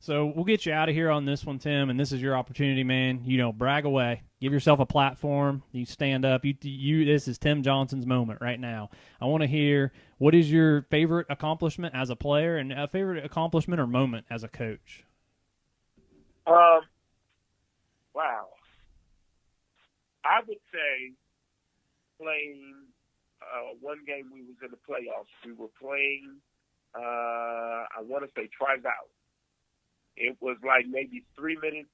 So we'll get you out of here on this one, Tim, and this is your opportunity, man. You know, brag away. Give yourself a platform. You stand up. This is Tim Johnson's moment right now. I want to hear, what is your favorite accomplishment as a player and a favorite accomplishment or moment as a coach? Wow. I would say playing one game we was in the playoffs. We were playing, I want to say Tri-Valley. It was like maybe 3 minutes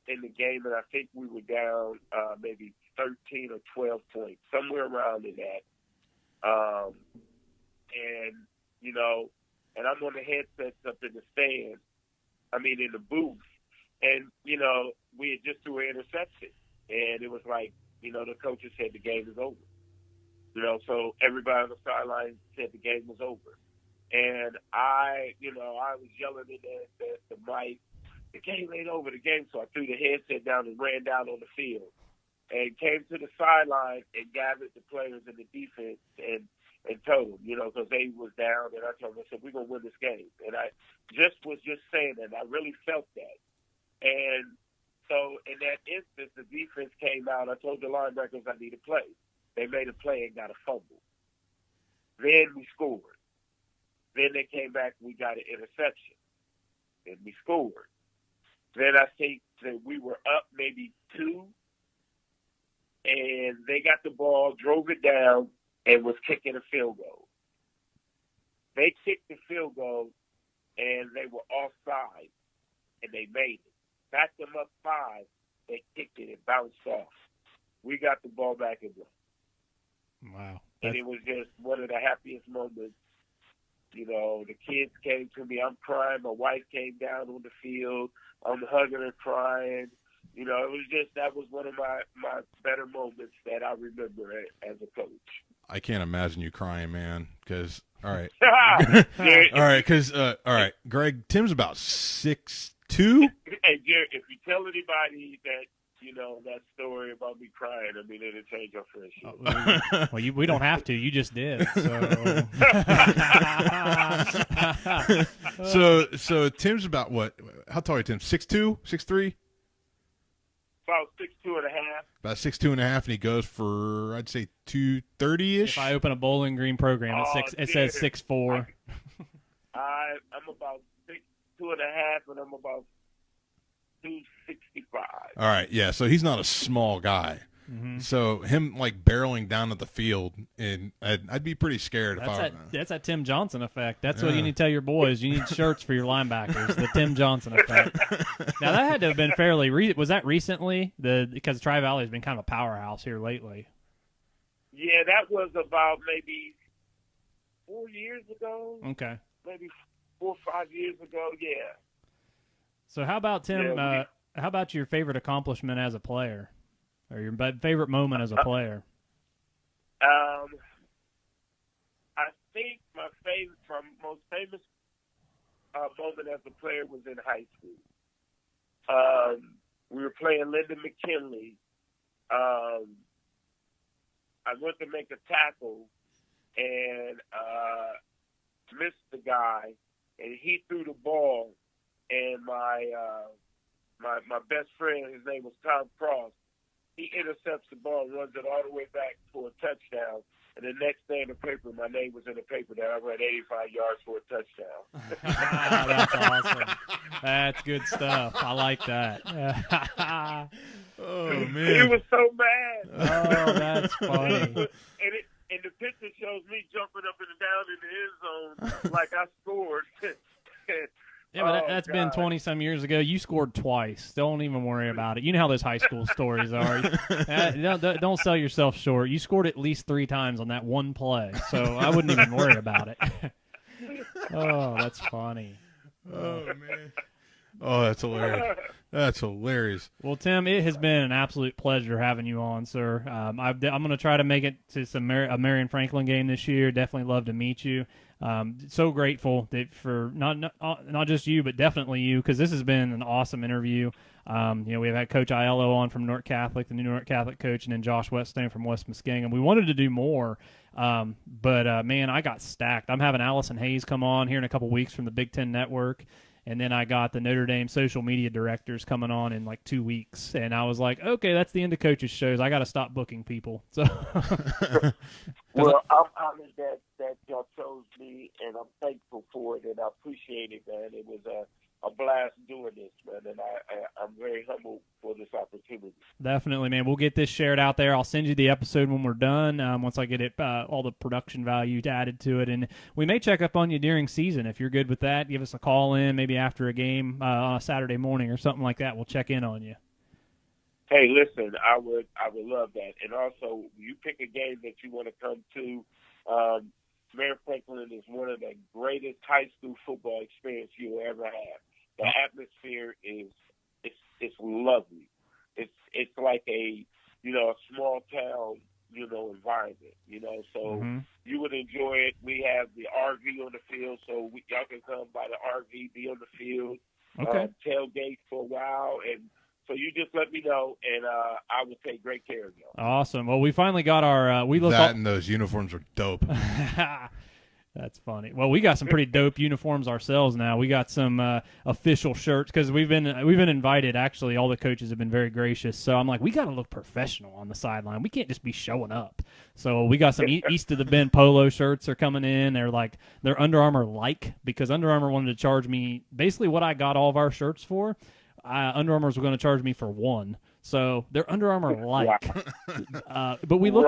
in the game, and I think we were down maybe 13 or 12 points, somewhere around in that. And, you know, and I'm on the headsets up in the stand, in the booth. And, you know, we had just threw an interception. And it was like, you know, the coaches said the game is over. You know, so everybody on the sideline said the game was over. And I was yelling in the mic, the game ain't over, the game. So I threw the headset down and ran down on the field and came to the sideline and gathered the players in the defense and told them, you know, because they was down. And I told them, I said, we're going to win this game. And I was just saying that. And I really felt that. And so in that instance, the defense came out. I told the linebackers I need a play. They made a play and got a fumble. Then we scored. Then they came back, we got an interception. Then we scored. Then I think that we were up maybe 2, and they got the ball, drove it down, and was kicking a field goal. They kicked the field goal, and they were offside, and they made it. Backed them up 5, they kicked it, it bounced off. We got the ball back and won. Wow. And it was just one of the happiest moments. You know, the kids came to me. I'm crying. My wife came down on the field. I'm hugging her, crying. You know, that was one of my better moments that I remember as a coach. I can't imagine you crying, man. Because, all right. Yeah. All right. Greg, Tim's about 6'2". Hey, Jerry, if you tell anybody that, you know, that story about me crying, it'll change your friendship. Well, we don't have to. You just did. So. So Tim's about what? How tall are you, Tim? 6'2", 6'3"? About 6'2.5". About 6'2.5", and he goes for, I'd say, 230-ish. If I open a Bowling Green program, it says 6'4". I'm about 6'2.5", and I'm about 265. All right, yeah. So he's not a small guy. So him like barreling down at the field, and I'd be pretty scared That's that Tim Johnson effect. That's what you need to tell your boys. You need shirts for your linebackers. The Tim Johnson effect. Now that had to have been fairly. Was that recently? Because Tri-Valley has been kind of a powerhouse here lately. Yeah, that was about maybe 4 years ago. Okay. Maybe 4 or 5 years ago. Yeah. So how about Tim? How about your favorite accomplishment as a player, or your favorite moment as a player? I think my most famous moment as a player was in high school. We were playing Lyndon McKinley. I went to make a tackle and missed the guy, and he threw the ball, and my best friend, his name was Tom Cross, he intercepts the ball and runs it all the way back for a touchdown. And the next day in the paper, my name was in the paper that I ran 85 yards for a touchdown. That's awesome. That's good stuff. I like that. Oh, man. He was so mad. Oh, that's funny. And the picture shows me jumping up and down in the end zone like I scored. Yeah, but that's been 20-some years ago. You scored twice. Don't even worry about it. You know how those high school stories are. Don't sell yourself short. You scored at least 3 times on that one play, so I wouldn't even worry about it. Oh, that's funny. Oh, man. Oh, that's hilarious. That's hilarious. Well, Tim, it has been an absolute pleasure having you on, sir. I'm going to try to make it to a Marion Franklin game this year. Definitely love to meet you. So grateful that for not just you, but definitely you, because this has been an awesome interview. We've had Coach Aiello on from Newark Catholic, the new Newark Catholic coach, and then Josh Whetstone from West Muskingum. We wanted to do more, but man, I got stacked. I'm having Allison Hayes come on here in a couple weeks from the Big Ten Network. And then I got the Notre Dame social media directors coming on in like 2 weeks. And I was like, okay, that's the end of coaches' shows. I got to stop booking people. So, well, I'm honored that y'all chose me, and I'm thankful for it, and I appreciate it, man. It was a blast doing this, man, and I'm very humbled for this opportunity. Definitely, man. We'll get this shared out there. I'll send you the episode when we're done, once I get it, all the production value added to it. And we may check up on you during season. If you're good with that, give us a call in maybe after a game on a Saturday morning or something like that. We'll check in on you. Hey, listen, I would love that. And also, you pick a game that you want to come to. Marion Franklin is one of the greatest high school football experience you'll ever have. The atmosphere is lovely. It's like a small town environment. So you would enjoy it. We have the RV on the field, so y'all can come by the RV, be on the field, tailgate for a while, and so you just let me know, and I will take great care of y'all. Awesome. Well, we finally got our and those uniforms are dope. That's funny. Well, we got some pretty dope uniforms ourselves now. We got some official shirts because we've been invited. Actually, all the coaches have been very gracious. So I'm like, we got to look professional on the sideline. We can't just be showing up. So we got some East of the Bend polo shirts are coming in. They're Under Armour like, because Under Armour wanted to charge me basically what I got all of our shirts for. Under Armour's were going to charge me for one. So they're Under Armour like, but we look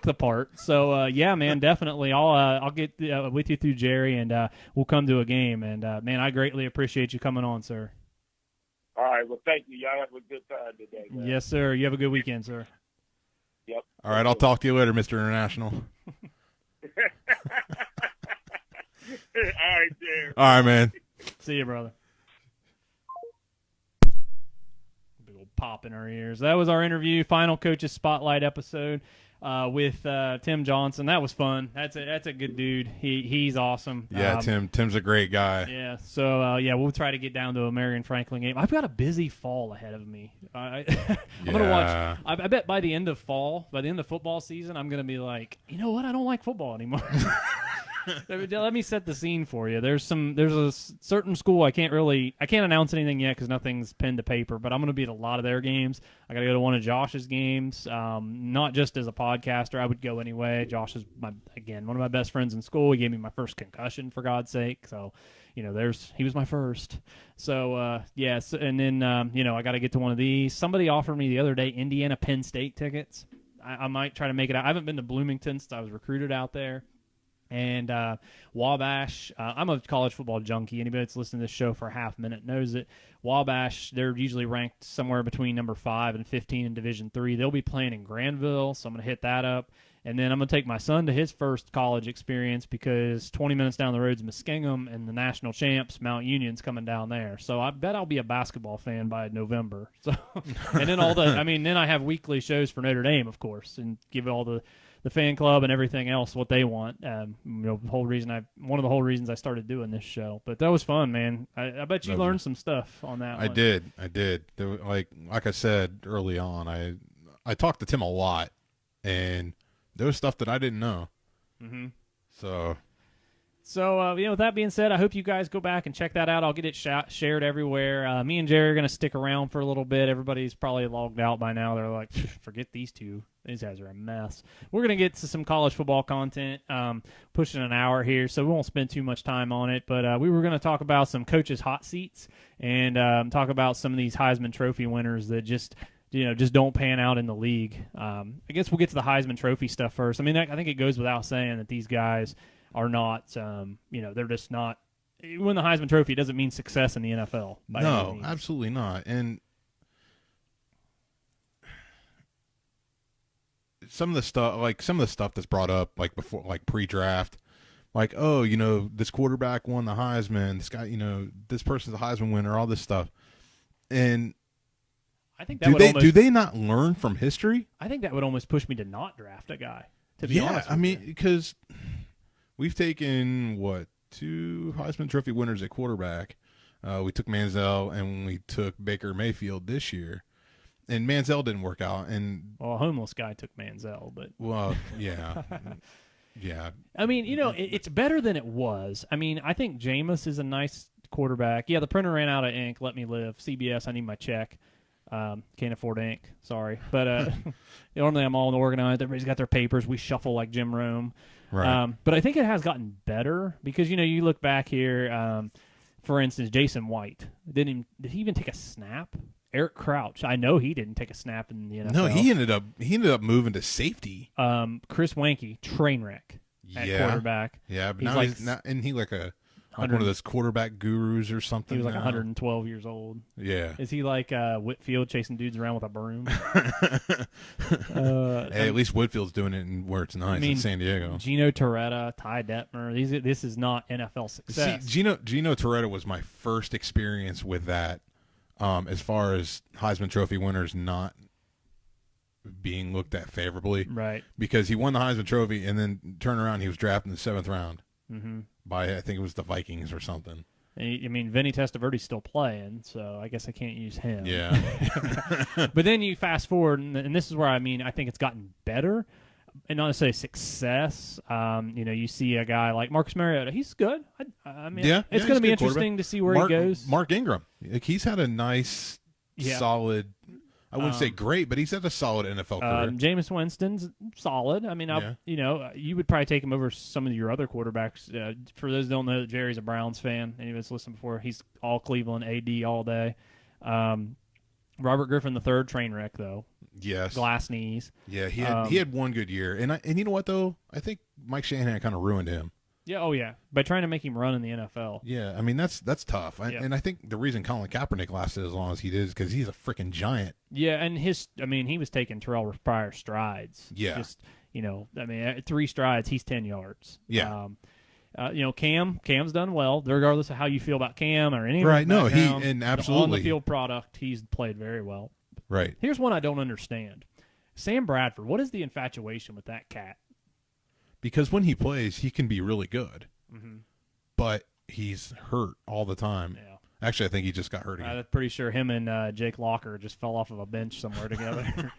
the part. So yeah, man, definitely. I'll get with you through Jerry, and we'll come to a game. And man, I greatly appreciate you coming on, sir. All right, well, thank you. Y'all have a good time today, man. Yes, sir. You have a good weekend, sir. Yep. All right, I'll talk to you later, Mr. International. All right, Jerry. All right, man. See you, brother. Pop in our ears. That was our interview, final Coaches Spotlight episode with Tim Johnson. That was fun. That's a good dude. He's awesome. Yeah, Tim's a great guy. Yeah. So we'll try to get down to a Marion Franklin game. I've got a busy fall ahead of me. I'm gonna watch. I bet by the end of football season, I'm gonna be like, you know what? I don't like football anymore. Let me set the scene for you. There's a certain school I can't announce anything yet because nothing's pen to paper, but I'm going to be at a lot of their games. I got to go to one of Josh's games, not just as a podcaster. I would go anyway. Josh is one of my best friends in school. He gave me my first concussion, for God's sake. So, he was my first. So, yes. And then, I got to get to one of these. Somebody offered me the other day Indiana Penn State tickets. I might try to make it out. I haven't been to Bloomington since I was recruited out there. And Wabash, I'm a college football junkie. Anybody that's listening to this show for a half minute knows it. Wabash, they're usually ranked somewhere between number 5 and 15 in Division III. They'll be playing in Granville, so I'm going to hit that up. And then I'm going to take my son to his first college experience because 20 minutes down the road is Muskingum, and the national champs, Mount Union's coming down there. So I bet I'll be a basketball fan by November. So, and then then I have weekly shows for Notre Dame, of course, and give all the fan club and everything else what they want. One of the whole reasons I started doing this show. But that was fun, man. I bet you learned some stuff on that. I did. There were, like I said early on, I talked to Tim a lot, and there was stuff that I didn't know. Mm-hmm. So, with that being said, I hope you guys go back and check that out. I'll get it shared everywhere. Me and Jerry are going to stick around for a little bit. Everybody's probably logged out by now. They're like, forget these two. These guys are a mess. We're going to get to some college football content, pushing an hour here, so we won't spend too much time on it. But we were going to talk about some coaches' hot seats and talk about some of these Heisman Trophy winners that just don't pan out in the league. I guess we'll get to the Heisman Trophy stuff first. I mean, I think it goes without saying that these guys are not, they're just not. Win the Heisman Trophy doesn't mean success in the NFL. No, absolutely not. And some of the stuff that's brought up, like before, like pre-draft, like, oh, this quarterback won the Heisman. This guy, this person's a Heisman winner. All this stuff, and I think that do they not learn from history? I think that would almost push me to not draft a guy. To be honest, because we've taken 2 Heisman Trophy winners at quarterback. We took Manziel and we took Baker Mayfield this year, and Manziel didn't work out. And a homeless guy took Manziel, but yeah, yeah. I mean, it's better than it was. I mean, I think Jameis is a nice quarterback. Yeah, the printer ran out of ink. Let me live. CBS, I need my check. Can't afford ink. Sorry, but normally I'm all organized. Everybody's got their papers. We shuffle like Jim Rome. Right. But I think it has gotten better because you look back here. For instance, Jason White did he even take a snap? Eric Crouch, I know he didn't take a snap in the NFL. No, he ended up moving to safety. Chris Wanke, train wreck at quarterback. Yeah, but isn't he like one of those quarterback gurus or something? He was like 112 years old. Yeah. Is he like Whitfield chasing dudes around with a broom? Hey, at least Whitfield's doing it where it's nice in San Diego. Gino Torretta, Ty Detmer. This is not NFL success. See, Gino Torretta was my first experience with that, as far as Heisman Trophy winners not being looked at favorably. Right. Because he won the Heisman Trophy and then turned around, he was drafted in the 7th round. Mm-hmm. By, I think it was the Vikings or something. I mean, Vinny Testaverde's still playing, so I guess I can't use him. Yeah. But then you fast forward, and this is where I think it's gotten better, and not necessarily success. You see a guy like Marcus Mariota. He's good. It's going to be interesting to see where he goes. Mark Ingram. He's had a nice, solid. I wouldn't say great, but he's had a solid NFL career. Jameis Winston's solid. I mean, you would probably take him over some of your other quarterbacks. For those who don't know, Jerry's a Browns fan. Anybody's listened before, he's all Cleveland, AD all day. Robert Griffin III, train wreck though. Yes, glass knees. Yeah, he had one good year, and you know what though? I think Mike Shanahan kind of ruined him. Yeah, oh yeah, by trying to make him run in the NFL. Yeah, I mean that's tough, and I think the reason Colin Kaepernick lasted as long as he did is because he's a freaking giant. Yeah, and he was taking Terrell Pryor strides. Yeah, just 3 strides, he's 10 yards. Yeah. Cam's done well, regardless of how you feel about Cam or anything. Right? No, absolutely on the field product, he's played very well. Right. Here's one I don't understand: Sam Bradford. What is the infatuation with that cat? Because when he plays, he can be really good, but he's hurt all the time. Yeah. Actually, I think he just got hurt again. I'm pretty sure him and Jake Locker just fell off of a bench somewhere together.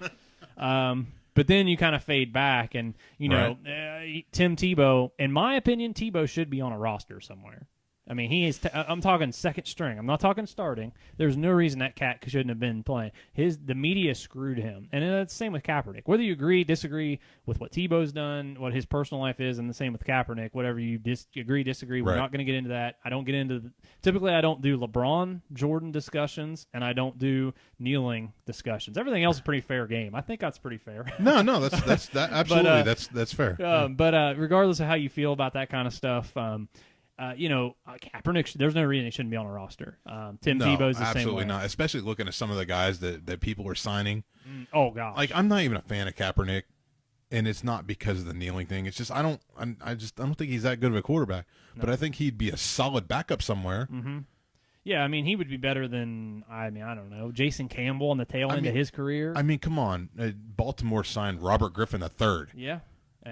But But then you kind of fade back, and Tim Tebow. In my opinion, Tebow should be on a roster somewhere. I mean, he is. I'm talking second string. I'm not talking starting. There's no reason that cat shouldn't have been playing. The media screwed him, and it's the same with Kaepernick. Whether you agree, disagree with what Tebow's done, what his personal life is, and the same with Kaepernick. Whatever you disagree. We're not going to get into that. I don't get into. Typically, I don't do LeBron, Jordan discussions, and I don't do kneeling discussions. Everything else is pretty fair game. I think that's pretty fair. No, that's absolutely that's fair. But regardless of how you feel about that kind of stuff. Kaepernick, there's no reason he shouldn't be on a roster. Tim Tebow's the same way. Absolutely not, especially looking at some of the guys that people were signing. Oh, gosh. Like, I'm not even a fan of Kaepernick, and it's not because of the kneeling thing. It's just I don't think he's that good of a quarterback. No. But I think he'd be a solid backup somewhere. Mm-hmm. Yeah, I mean, he would be better than, I don't know, Jason Campbell on the tail end of his career. I mean, come on. Baltimore signed Robert Griffin III. Yeah.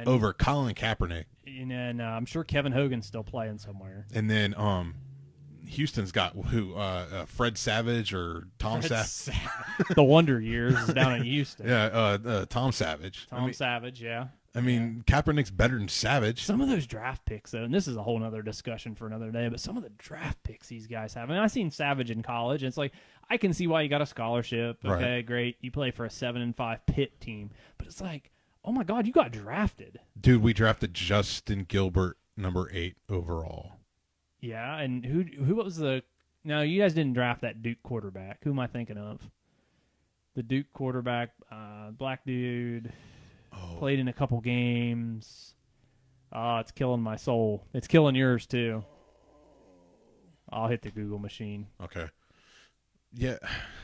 Over Colin Kaepernick. And I'm sure Kevin Hogan's still playing somewhere. And then Houston's got who? Fred Savage or Tom Savage? The Wonder Years is down in Houston. Yeah, Tom Savage. Savage, yeah. I mean, Kaepernick's better than Savage. Some of those draft picks, though, and this is a whole other discussion for another day, but some of the draft picks these guys have. I mean, I've seen Savage in college, and it's like, I can see why you got a scholarship. Okay, right. Great. You play for a 7-5 Pitt team. But it's like, oh, my God, you got drafted. Dude, we drafted Justin Gilbert, number 8 overall. Yeah, and who was the – no, you guys didn't draft that Duke quarterback. Who am I thinking of? The Duke quarterback, black dude, played in a couple games. It's killing my soul. It's killing yours, too. I'll hit the Google machine. Okay. Yeah.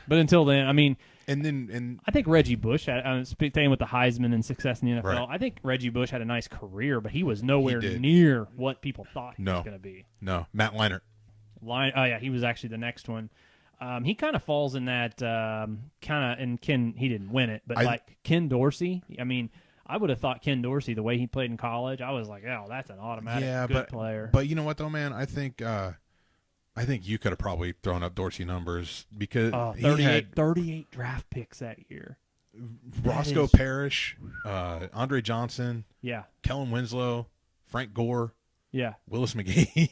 But until then, I mean – And I think Reggie Bush had, staying with the Heisman and success in the NFL, right. I think Reggie Bush had a nice career, but he was nowhere near what people thought he was going to be. No, Matt Leinart. He was actually the next one. He kind of falls in that and Ken, he didn't win it, but like Ken Dorsey, I mean, I would have thought Ken Dorsey, the way he played in college, I was like, oh, that's an automatic good player. But you know what, though, man? I think you could have probably thrown up Dorsey numbers because 38 draft picks that year. Roscoe Parrish, Andre Johnson, Kellen Winslow, Frank Gore, Willis McGahee.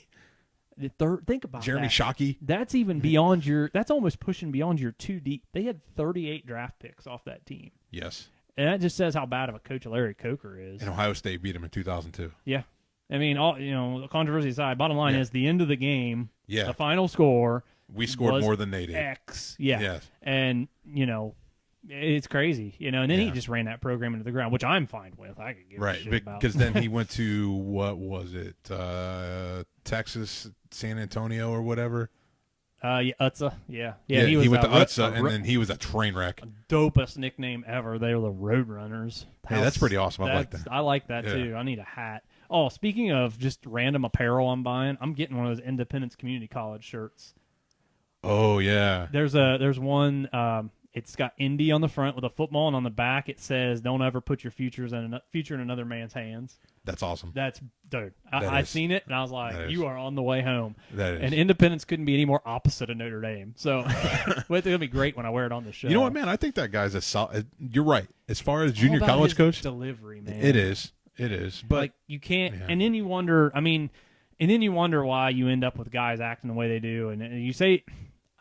Think about Jeremy Shockey. That's even beyond that's almost pushing beyond your 2 deep. They had 38 draft picks off that team. Yes. And that just says how bad of a coach Larry Coker is. And Ohio State beat him in 2002. Yeah. I mean, the controversy aside, bottom line is the end of the game, the final score. We scored more than they did. X. Yeah. Yes. And, it's crazy, and then he just ran that program into the ground, which I'm fine with. I could give a shit about. Because then he went to, what was it, Texas, San Antonio or whatever? UTSA. Yeah, he went to UTSA, and then he was a train wreck. Dopest nickname ever. They were the Roadrunners. Hey, that's pretty awesome. I like that. I like that, too. I need a hat. Oh, speaking of just random apparel I'm buying, I'm getting one of those Independence Community College shirts. Oh, yeah. There's one, it's got Indy on the front with a football, and on the back it says, don't ever put your future in another man's hands. That's awesome. Dude, I seen it, and I was like, you are on the way home. That is. And Independence couldn't be any more opposite of Notre Dame. So it's going to be great when I wear it on the show. You know what, man? I think that guy's a solid. You're right. As far as junior college coach. Delivery, man. It is. But like, you can't, and then you wonder, why you end up with guys acting the way they do. And you say,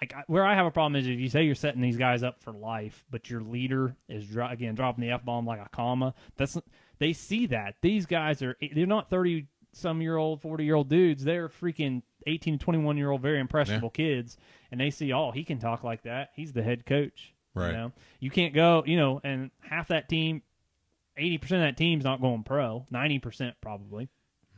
like, where I have a problem is if you say you're setting these guys up for life, but your leader is dropping the F-bomb like a comma. They see that these guys they're not 30-some-year-old, 40-year-old dudes. They're freaking 18 to 21-year-old, very impressionable kids, and they see, he can talk like that. He's the head coach. Right. You can't go, and half that team, 80% of that team's not going pro. 90% probably.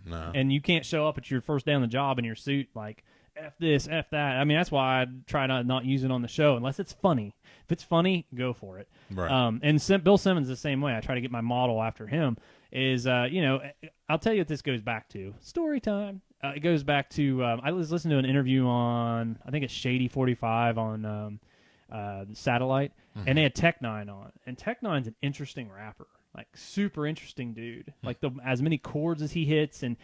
No. And you can't show up at your first day on the job in your suit like, F this, F that. I mean, that's why I try to not use it on the show unless it's funny. If it's funny, go for it. Right. And Bill Simmons the same way. I try to get my model after him. I'll tell you what this goes back to. Story time. It goes back to I was listening to an interview on, I think it's Shady 45 on Satellite, and they had Tech Nine on. And Tech Nine's an interesting rapper. Like, super interesting dude. Like, as many chords as he hits, and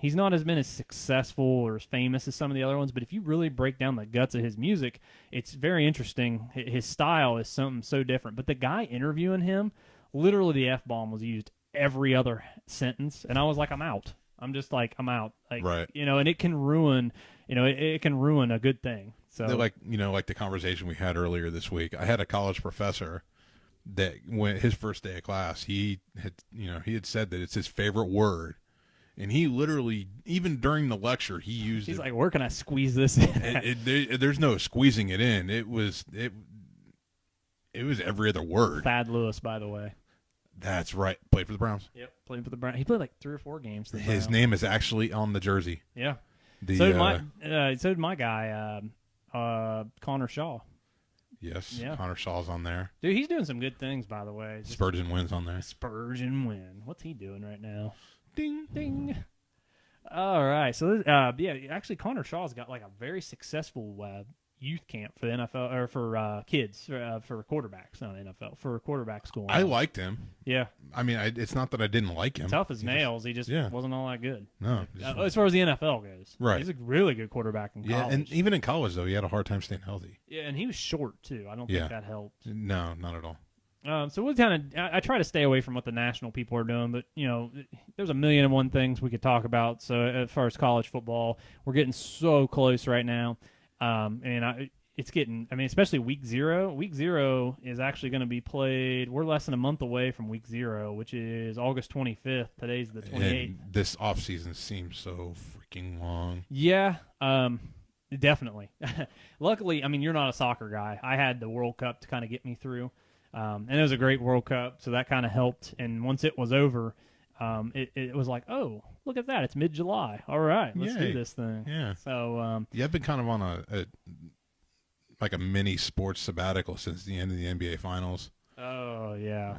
he's not been as successful or as famous as some of the other ones, but if you really break down the guts of his music, it's very interesting. His style is something so different. But the guy interviewing him literally the F-bomb was used every other sentence, and I was like, I'm out. I'm just like, I'm out. Like, Right. and it can ruin, it can ruin a good thing. So like the conversation we had earlier this week. I had a college professor that when his first day of class, he had said that it's his favorite word, and he literally, even during the lecture, he used he's it. like, where can I squeeze this in? There's no squeezing it in. It was every other word. Thad Lewis, by the way. That's right. Played for the Browns. Yep, played for the Browns. He played like 3 or 4 games. His name is actually on the jersey. Yeah. So did my guy, Connor Shaw. Yes, yeah. Connor Shaw's on there. Dude, he's doing some good things, by the way. Spurgeon Wynn's on there. Spurgeon Wynn. What's he doing right now? Ding. Ding. All right. So, actually, Connor Shaw's got like a very successful youth camp for the NFL, or for kids, for quarterbacks, not NFL, for quarterback school. I liked him. Yeah. I mean, it's not that I didn't like him. Tough as nails. He just wasn't all that good. No. As far as the NFL goes. Right. He's a really good quarterback in college. Yeah, and even in college, though, he had a hard time staying healthy. Yeah, and he was short, too. I don't think that helped. No, not at all. So we I try to stay away from what the national people are doing, but, there's a million and one things we could talk about. So as far as college football, we're getting so close right now. It's getting, especially week 0. Week 0 is actually going to be played. We're less than a month away from week 0, which is August 25th. Today's the 28th. And this offseason seems so freaking long. Yeah, definitely. Luckily, you're not a soccer guy. I had the World Cup to kind of get me through. And it was a great World Cup, so that kind of helped. And once it was over, it was like, oh, look at that. It's mid-July. All right, let's do this thing. Yeah. So I've been kind of on a mini sports sabbatical since the end of the NBA Finals. Oh yeah.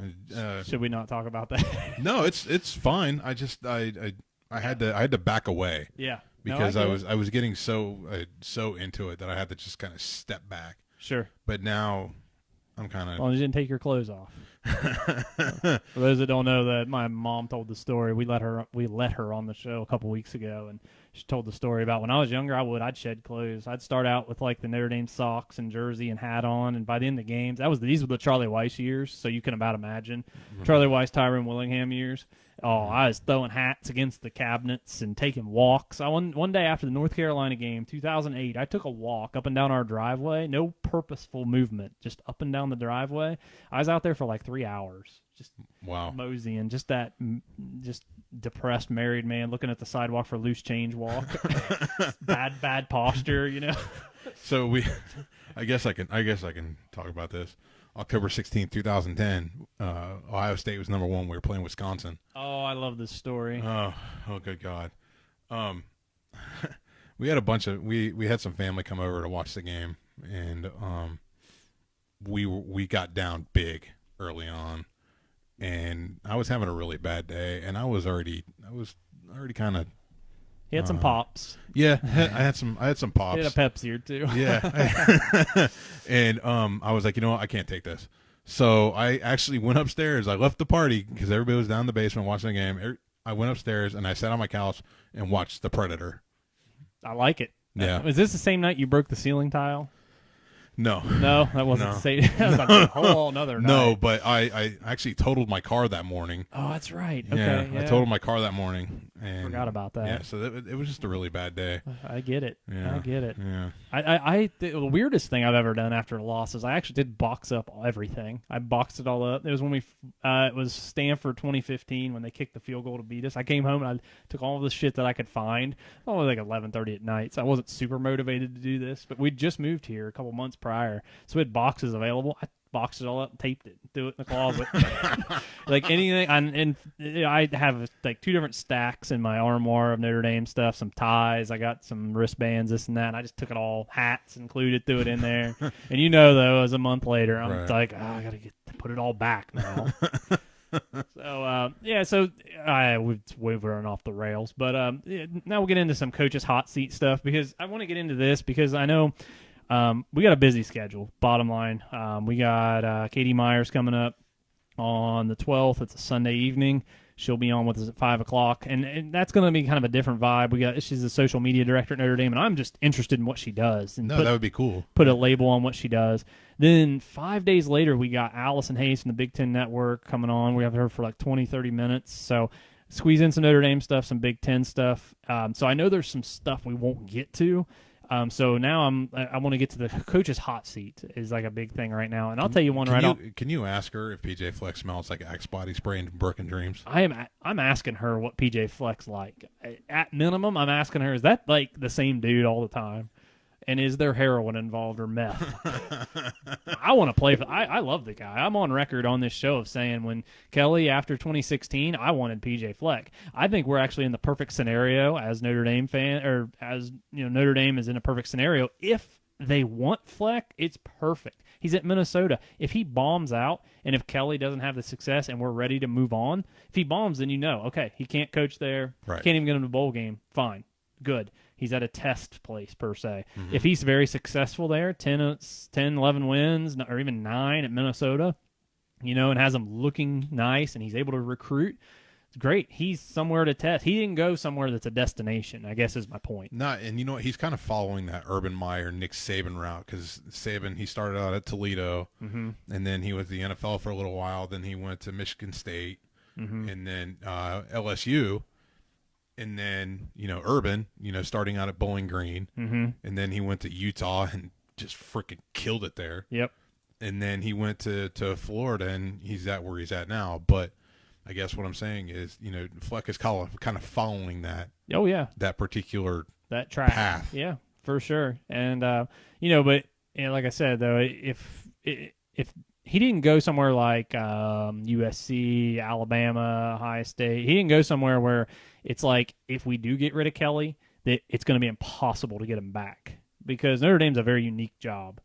Should we not talk about that? No, it's fine. I just I had to back away. Yeah. Because I was getting so into it that I had to just kind of step back. Sure. But now I'm kind of. As long as you didn't take your clothes off. For those that don't know, that my mom told the story. We let her on the show a couple weeks ago, and she told the story about when I was younger. I'd shed clothes. I'd start out with like the Notre Dame socks and jersey and hat on, and by the end of the games, these were the Charlie Weiss years, so you can about imagine Charlie Weiss, Tyrone Willingham years. Oh, I was throwing hats against the cabinets and taking walks. One day after the North Carolina game, 2008, I took a walk up and down our driveway. No purposeful movement, just up and down the driveway. I was out there for like 3 hours, just moseying, just depressed married man looking at the sidewalk for loose change walk. bad posture, So I guess I can talk about this. October 16th, 2010, Ohio State was number 1. We were playing Wisconsin. Oh, I love this story. Oh, good God. We had we had some family come over to watch the game, and we got down big early on, and I was having a really bad day, and I was already kind of. He had some pops. Yeah, I had some pops. He had a Pepsi or two. Yeah. And I was like, you know what? I can't take this. So I actually went upstairs. I left the party because everybody was down in the basement watching the game. I went upstairs and I sat on my couch and watched The Predator. I like it. Yeah. Was this the same night you broke the ceiling tile? No, that wasn't the same. That was like a whole other night. No, but I actually totaled my car that morning. Oh, that's right. Okay, I totaled my car that morning. And forgot about that. Yeah, so it was just a really bad day. I get it. Yeah. I get it. Yeah. The weirdest thing I've ever done after a loss is I actually did box up everything. I boxed it all up. It was when it was Stanford 2015 when they kicked the field goal to beat us. I came home and I took all of the shit that I could find. Only like 11:30 at night, so I wasn't super motivated to do this. But we'd just moved here a couple months prior, so we had boxes available. I boxed it all up and taped it, threw it in the closet. Like anything. And I have like 2 different stacks in my armoire of Notre Dame stuff, some ties. I got some wristbands, this and that. And I just took it all, hats included, threw it in there. And though, it was a month later, I'm like, I got to put it all back now. So we've run off the rails. But now we'll get into some coaches' hot seat stuff, because I want to get into this because I know we got a busy schedule, bottom line. We got Katie Myers coming up on the 12th. It's a Sunday evening. She'll be on with us at 5 o'clock, and that's going to be kind of a different vibe. She's the social media director at Notre Dame, and I'm just interested in what she does. And that would be cool. Put a label on what she does. Then 5 days later, we got Allison Hayes from the Big Ten Network coming on. We have her for like 20, 30 minutes. So squeeze in some Notre Dame stuff, some Big Ten stuff. So I know there's some stuff we won't get to. So now I want to get to the coach's hot seat is like a big thing right now. And I'll tell you one right off. Can you ask her if PJ Fleck smells like Axe body spray and Broken Dreams? I'm asking her what PJ Fleck's like. At minimum, I'm asking her, is that like the same dude all the time? And is there heroin involved or meth? I want to play for. I love the guy. I'm on record on this show of saying when Kelly after 2016, I wanted PJ Fleck. I think we're actually in the perfect scenario as Notre Dame fan, or as Notre Dame is in a perfect scenario. If they want Fleck, it's perfect. He's at Minnesota. If he bombs out, and if Kelly doesn't have the success, and we're ready to move on, if he bombs, then okay, he can't coach there. Right. Can't even get him to the bowl game. Fine, good. He's at a test place, per se. Mm-hmm. If he's very successful there, 10, 11 wins, or even 9 at Minnesota, and has him looking nice, and he's able to recruit, it's great. He's somewhere to test. He didn't go somewhere that's a destination, I guess is my point. And you know what? He's kind of following that Urban Meyer, Nick Saban route, because Saban, he started out at Toledo, and then he was the NFL for a little while. Then he went to Michigan State, and then LSU. And then, Urban, starting out at Bowling Green. And then he went to Utah and just freaking killed it there. Yep. And then he went to Florida, and he's at where he's at now. But I guess what I'm saying is, Fleck is kind of following that. Oh, yeah. That particular track path. Yeah, for sure. And, but like I said, though, if he didn't go somewhere like USC, Alabama, Ohio State. He didn't go somewhere where it's like if we do get rid of Kelly, that it's going to be impossible to get him back because Notre Dame's a very unique job.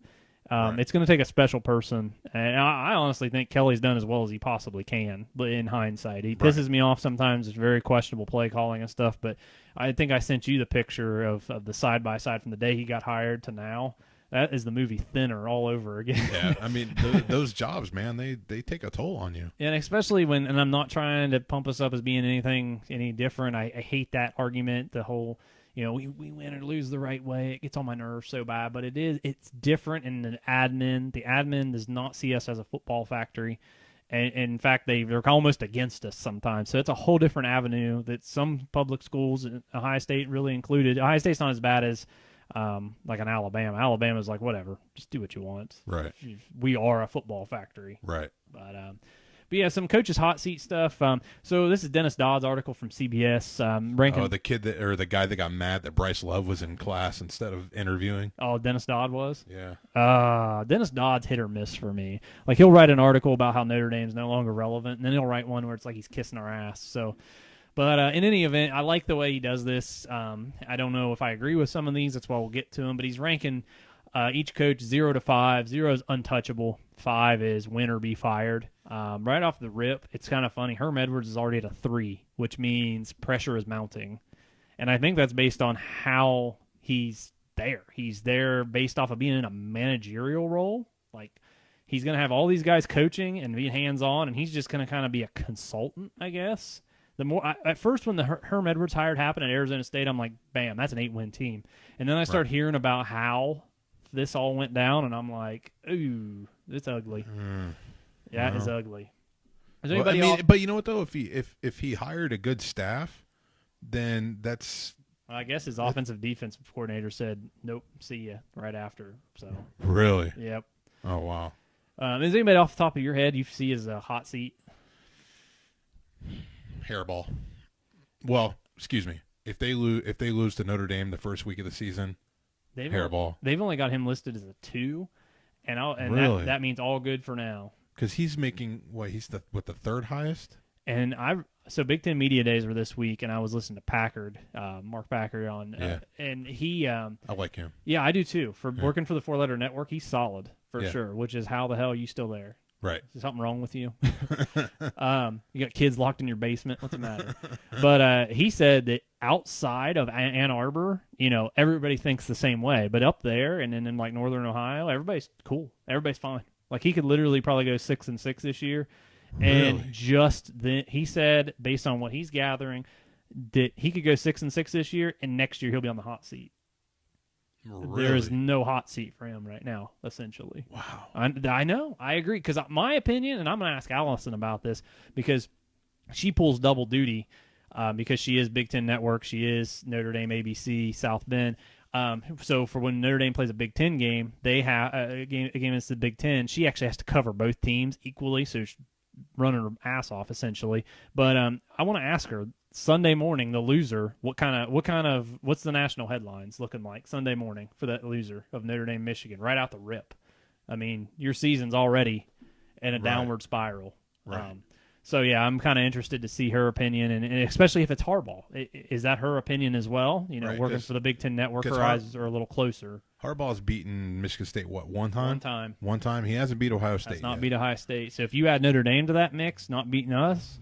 Right. It's going to take a special person, and I honestly think Kelly's done as well as he possibly can. But in hindsight, he pisses me off sometimes. It's very questionable play calling and stuff. But I think I sent you the picture of the side by side from the day he got hired to now. That is the movie Thinner all over again. Yeah, I mean, those jobs, man, they take a toll on you. And especially and I'm not trying to pump us up as being any different. I hate that argument, the whole, we win or lose the right way. It gets on my nerves so bad. But it's different in the admin. The admin does not see us as a football factory. And in fact, they're almost against us sometimes. So it's a whole different avenue that some public schools, Ohio State really included. Ohio State's not as bad as like an Alabama. Alabama's like, whatever, just do what you want. Right. We are a football factory. Right. But yeah, some coaches' hot seat stuff. So this is Dennis Dodd's article from CBS. Ranking. Oh, the guy that got mad that Bryce Love was in class instead of interviewing. Oh, Dennis Dodd was? Yeah. Dennis Dodd's hit or miss for me. Like he'll write an article about how Notre Dame's no longer relevant, and then he'll write one where it's like he's kissing our ass. So. But in any event, I like the way he does this. I don't know if I agree with some of these. That's why we'll get to them. But he's ranking each coach 0 to 5. 0 is untouchable. 5 is win or be fired. Right off the rip, it's kind of funny. Herm Edwards is already at a 3, which means pressure is mounting. And I think that's based on how he's there. He's there based off of being in a managerial role. Like he's going to have all these guys coaching and be hands-on, and he's just going to kind of be a consultant, I guess. At first when the Herm Edwards hired happened at Arizona State, I'm like, bam, that's an 8-win team. And then I start hearing about how this all went down, and I'm like, ooh, it's ugly. Yeah, it's ugly. Is anybody but you know what though? If he hired a good staff, then that's. I guess his offensive defensive coordinator said, nope, see ya right after. So really, yep. Oh wow. Is anybody off the top of your head you see as a hot seat? Hairball. Well, excuse me. If they lose to Notre Dame the first week of the season, Hairball. They've only got him listed as a 2, and really? that means all good for now. Because he's making he's the third highest. And so Big Ten Media Days were this week, and I was listening to Packard, Mark Packard and he. I like him. Yeah, I do too. Working for the 4-letter network, he's solid for sure. Which is how the hell are you still there? Right. Is something wrong with you? You got kids locked in your basement. What's the matter? But he said that outside of Ann Arbor, everybody thinks the same way. But up there and then in like Northern Ohio, everybody's cool. Everybody's fine. Like he could literally probably go 6-6 this year. And Really? just then, he said, based on what he's gathering, that he could go 6-6 this year, and next year he'll be on the hot seat. Really? There is no hot seat for him right now, essentially. Wow. I know. I agree. Because my opinion, and I'm going to ask Allison about this, because she pulls double duty because she is Big Ten Network. She is Notre Dame, ABC, South Bend. So for when Notre Dame plays a Big Ten game, they have a game against the Big Ten. She actually has to cover both teams equally, so she's running her ass off essentially. But I want to ask her Sunday morning, the loser. What's the national headlines looking like Sunday morning for that loser of Notre Dame, Michigan, right out the rip? I mean, your season's already in a downward spiral. Right. So, yeah, I'm kind of interested to see her opinion, and especially if it's Harbaugh. Is that her opinion as well? You know, Right, working for the Big Ten Network, her eyes are a little closer. Harbaugh's beaten Michigan State, what, one time? One time. One time. He hasn't beat Ohio State Has not yet. beat Ohio State. So if you add Notre Dame to that mix, not beating us,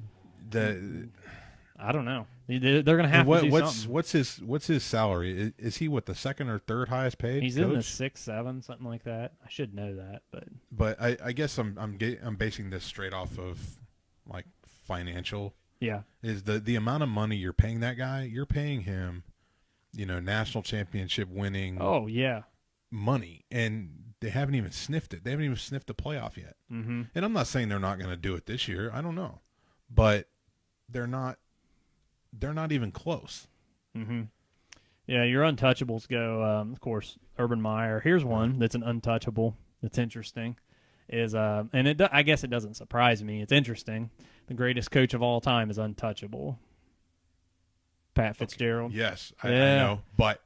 I don't know. They're going to have to do something. What's his salary? Is he the second or third highest paid? He's coach? in the 6, 7, something like that. I should know that, But I guess I'm basing this straight off of like financial. Yeah. Is the amount of money you're paying that guy? You're paying him, national championship winning. Oh yeah. Money, and they haven't even sniffed it. They haven't even sniffed the playoff yet. Mm-hmm. And I'm not saying they're not going to do it this year. I don't know, but they're not even close. Mm-hmm. Yeah, your untouchables go. Of course, Urban Meyer. Here's one that's an untouchable. That's interesting. I guess it doesn't surprise me. It's interesting. The greatest coach of all time is untouchable. Pat Fitzgerald. Okay. Yes, I know, but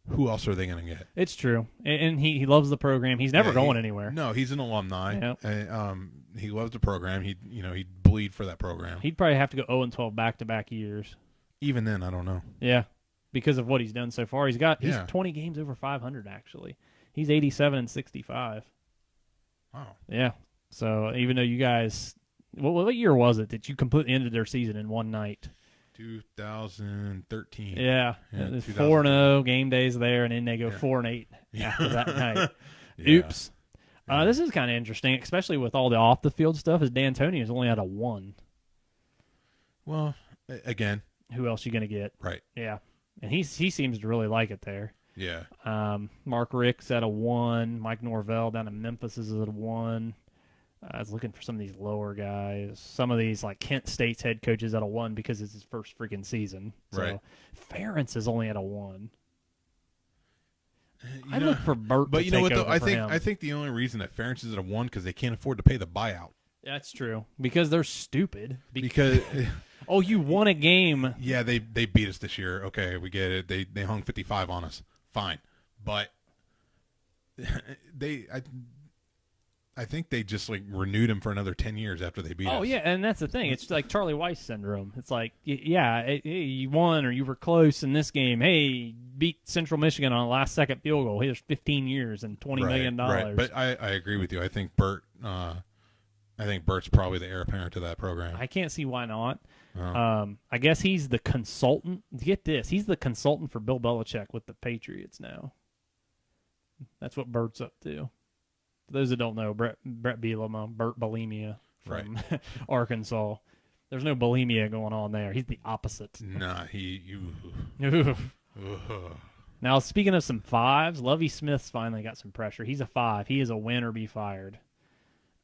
who else are they going to get? It's true, and he loves the program. He's never going anywhere. No, he's an alumni. Yep. He loves the program. He'd bleed for that program. He'd probably have to go 0-12 back-to-back years. Even then, I don't know. Yeah, because of what he's done so far. He's 20 games over 500 actually. He's 87-65. Wow. Yeah. So even though you guys, what year was it that you completely ended their season in one night? 2013. Yeah. It was 4-0 game days there, and then they go 4-8 after that night. Yeah. Oops. This is kind of interesting, especially with all the off the field stuff. Is D'Antoni's only at a 1? Well, again, who else you going to get? Right. Yeah, and he seems to really like it there. Yeah. Mark Rick's at a 1. Mike Norvell down in Memphis is at a 1. I was looking for some of these lower guys. Some of these, like Kent State's head coach is at a 1 because it's his first freaking season. So right. Ferentz is only at a 1. I look for Burt, but to you know take what? Though over I think the only reason that Ferentz is at a 1 because they can't afford to pay the buyout. That's true because they're stupid. Because oh, you won a game. Yeah, they beat us this year. Okay, we get it. They hung 55 on us. Fine, but I think they just like renewed him for another 10 years after they beat us. Oh yeah, and that's the thing. It's like Charlie Weiss syndrome. It's like, yeah, hey, you won or you were close in this game. Hey, beat Central Michigan on a last-second field goal. Here's 15 years and $20 million. Right. But I agree with you. I think Bert's probably the heir apparent to that program. I can't see why not. Oh. I guess he's the consultant. Get this, he's the consultant for Bill Belichick with the Patriots now. That's what Bert's up to. For those that don't know, Brett Bielema, Bert Bulimia from Arkansas. There's no bulimia going on there. He's the opposite. Nah, Now, speaking of some 5s, Lovie Smith's finally got some pressure. He's a 5. He is a win or be fired.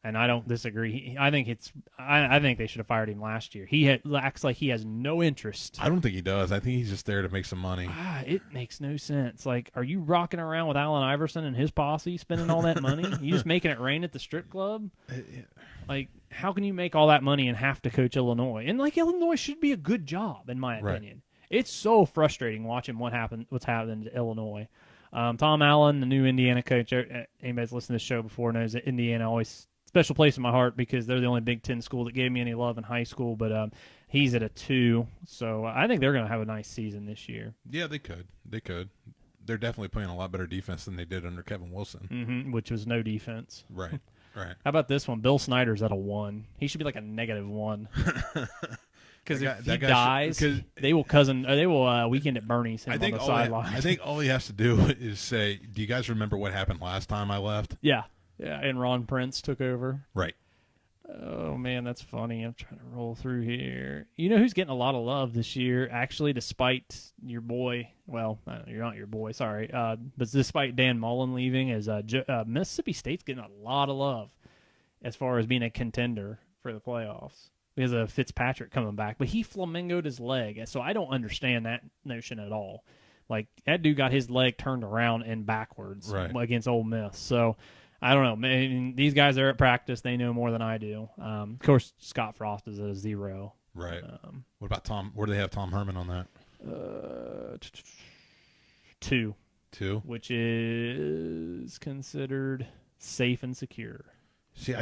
And I don't disagree. I think they should have fired him last year. He acts like he has no interest. I don't think he does. I think he's just there to make some money. It makes no sense. Like, are you rocking around with Allen Iverson and his posse spending all that money? You just making it rain at the strip club? Like, how can you make all that money and have to coach Illinois? And like, Illinois should be a good job, in my opinion. It's so frustrating watching what's happening to Illinois. Tom Allen, the new Indiana coach. Anybody's listened to this show before knows that Indiana always special place in my heart because they're the only Big Ten school that gave me any love in high school. But he's at a 2, so I think they're going to have a nice season this year. Yeah, they could. They're definitely playing a lot better defense than they did under Kevin Wilson, which was no defense. Right. How about this one? Bill Snyder's at a 1. He should be like a -1. Because if he dies, they will weekend at Bernie's on the sideline. I think all he has to do is say, "Do you guys remember what happened last time I left?" Yeah, and Ron Prince took over. Right. Oh, man, that's funny. I'm trying to roll through here. You know who's getting a lot of love this year, actually, despite your boy. Well, you're not your boy, sorry. But despite Dan Mullen leaving, is Mississippi State's getting a lot of love as far as being a contender for the playoffs because of Fitzpatrick coming back. But he flamingoed his leg, so I don't understand that notion at all. Like, that dude got his leg turned around and backwards against Ole Miss. So, I don't know. Man, these guys are at practice. They know more than I do. Of course, Scott Frost is a 0. Right. What about Tom? Where do they have Tom Herman on that? 2. 2? Which is considered safe and secure. See,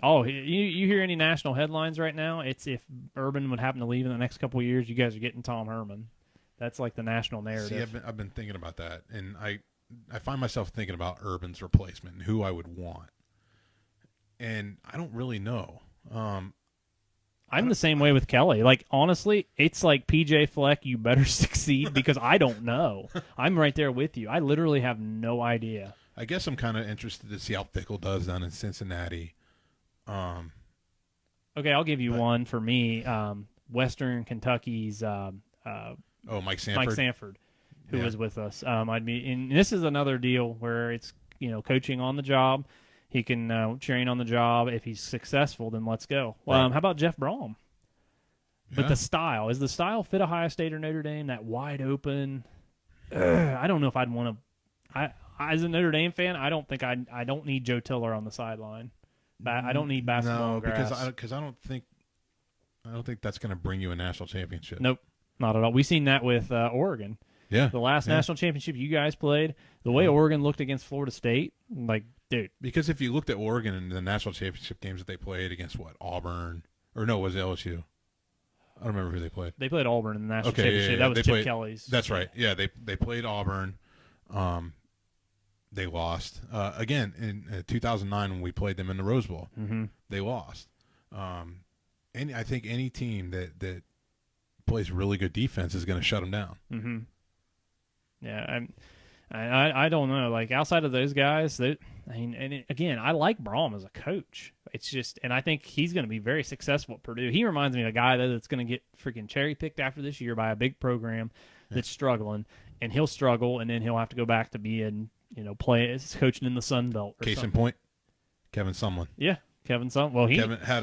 you hear any national headlines right now? It's if Urban would happen to leave in the next couple of years, you guys are getting Tom Herman. That's like the national narrative. See, I've been thinking about that, and I find myself thinking about Urban's replacement and who I would want, and I don't really know. I'm the same way with Kelly. Like, honestly, it's like PJ Fleck, you better succeed because I don't know. I'm right there with you. I literally have no idea. I guess I'm kind of interested to see how Fickle does down in Cincinnati. Okay, I'll give you one for me. Western Kentucky's Mike Sanford. Mike Sanford, who was with us. And this is another deal where it's coaching on the job. He can train on the job. If he's successful, then let's go. How about Jeff Brom? Yeah. But is the style fit Ohio State or Notre Dame? That wide open. I don't know if I'd want to. As a Notre Dame fan, I don't think I don't need Joe Tiller on the sideline. I don't need basketball grass. because I don't think that's going to bring you a national championship. Nope, not at all. We've seen that with Oregon. Yeah, the last national championship you guys played, the way Oregon looked against Florida State, like, dude. Because if you looked at Oregon in the national championship games that they played against Auburn, or no, was it LSU? I don't remember who they played. They played Auburn in the national championship. Yeah. That was Chip Kelly's. That's right. Yeah, they played Auburn. They lost again in 2009 when we played them in the Rose Bowl. Mm-hmm. They lost. And I think any team that plays really good defense is going to shut them down. Mm-hmm. Yeah, I don't know. Like, outside of those guys, again, I like Brom as a coach. It's just, and I think he's going to be very successful at Purdue. He reminds me of a guy that's going to get freaking cherry picked after this year by a big program that's struggling, and he'll struggle, and then he'll have to go back to being, coaching in the Sun Belt. Case in point, Kevin Sumlin. Yeah, Kevin Sumlin. Well, Kevin had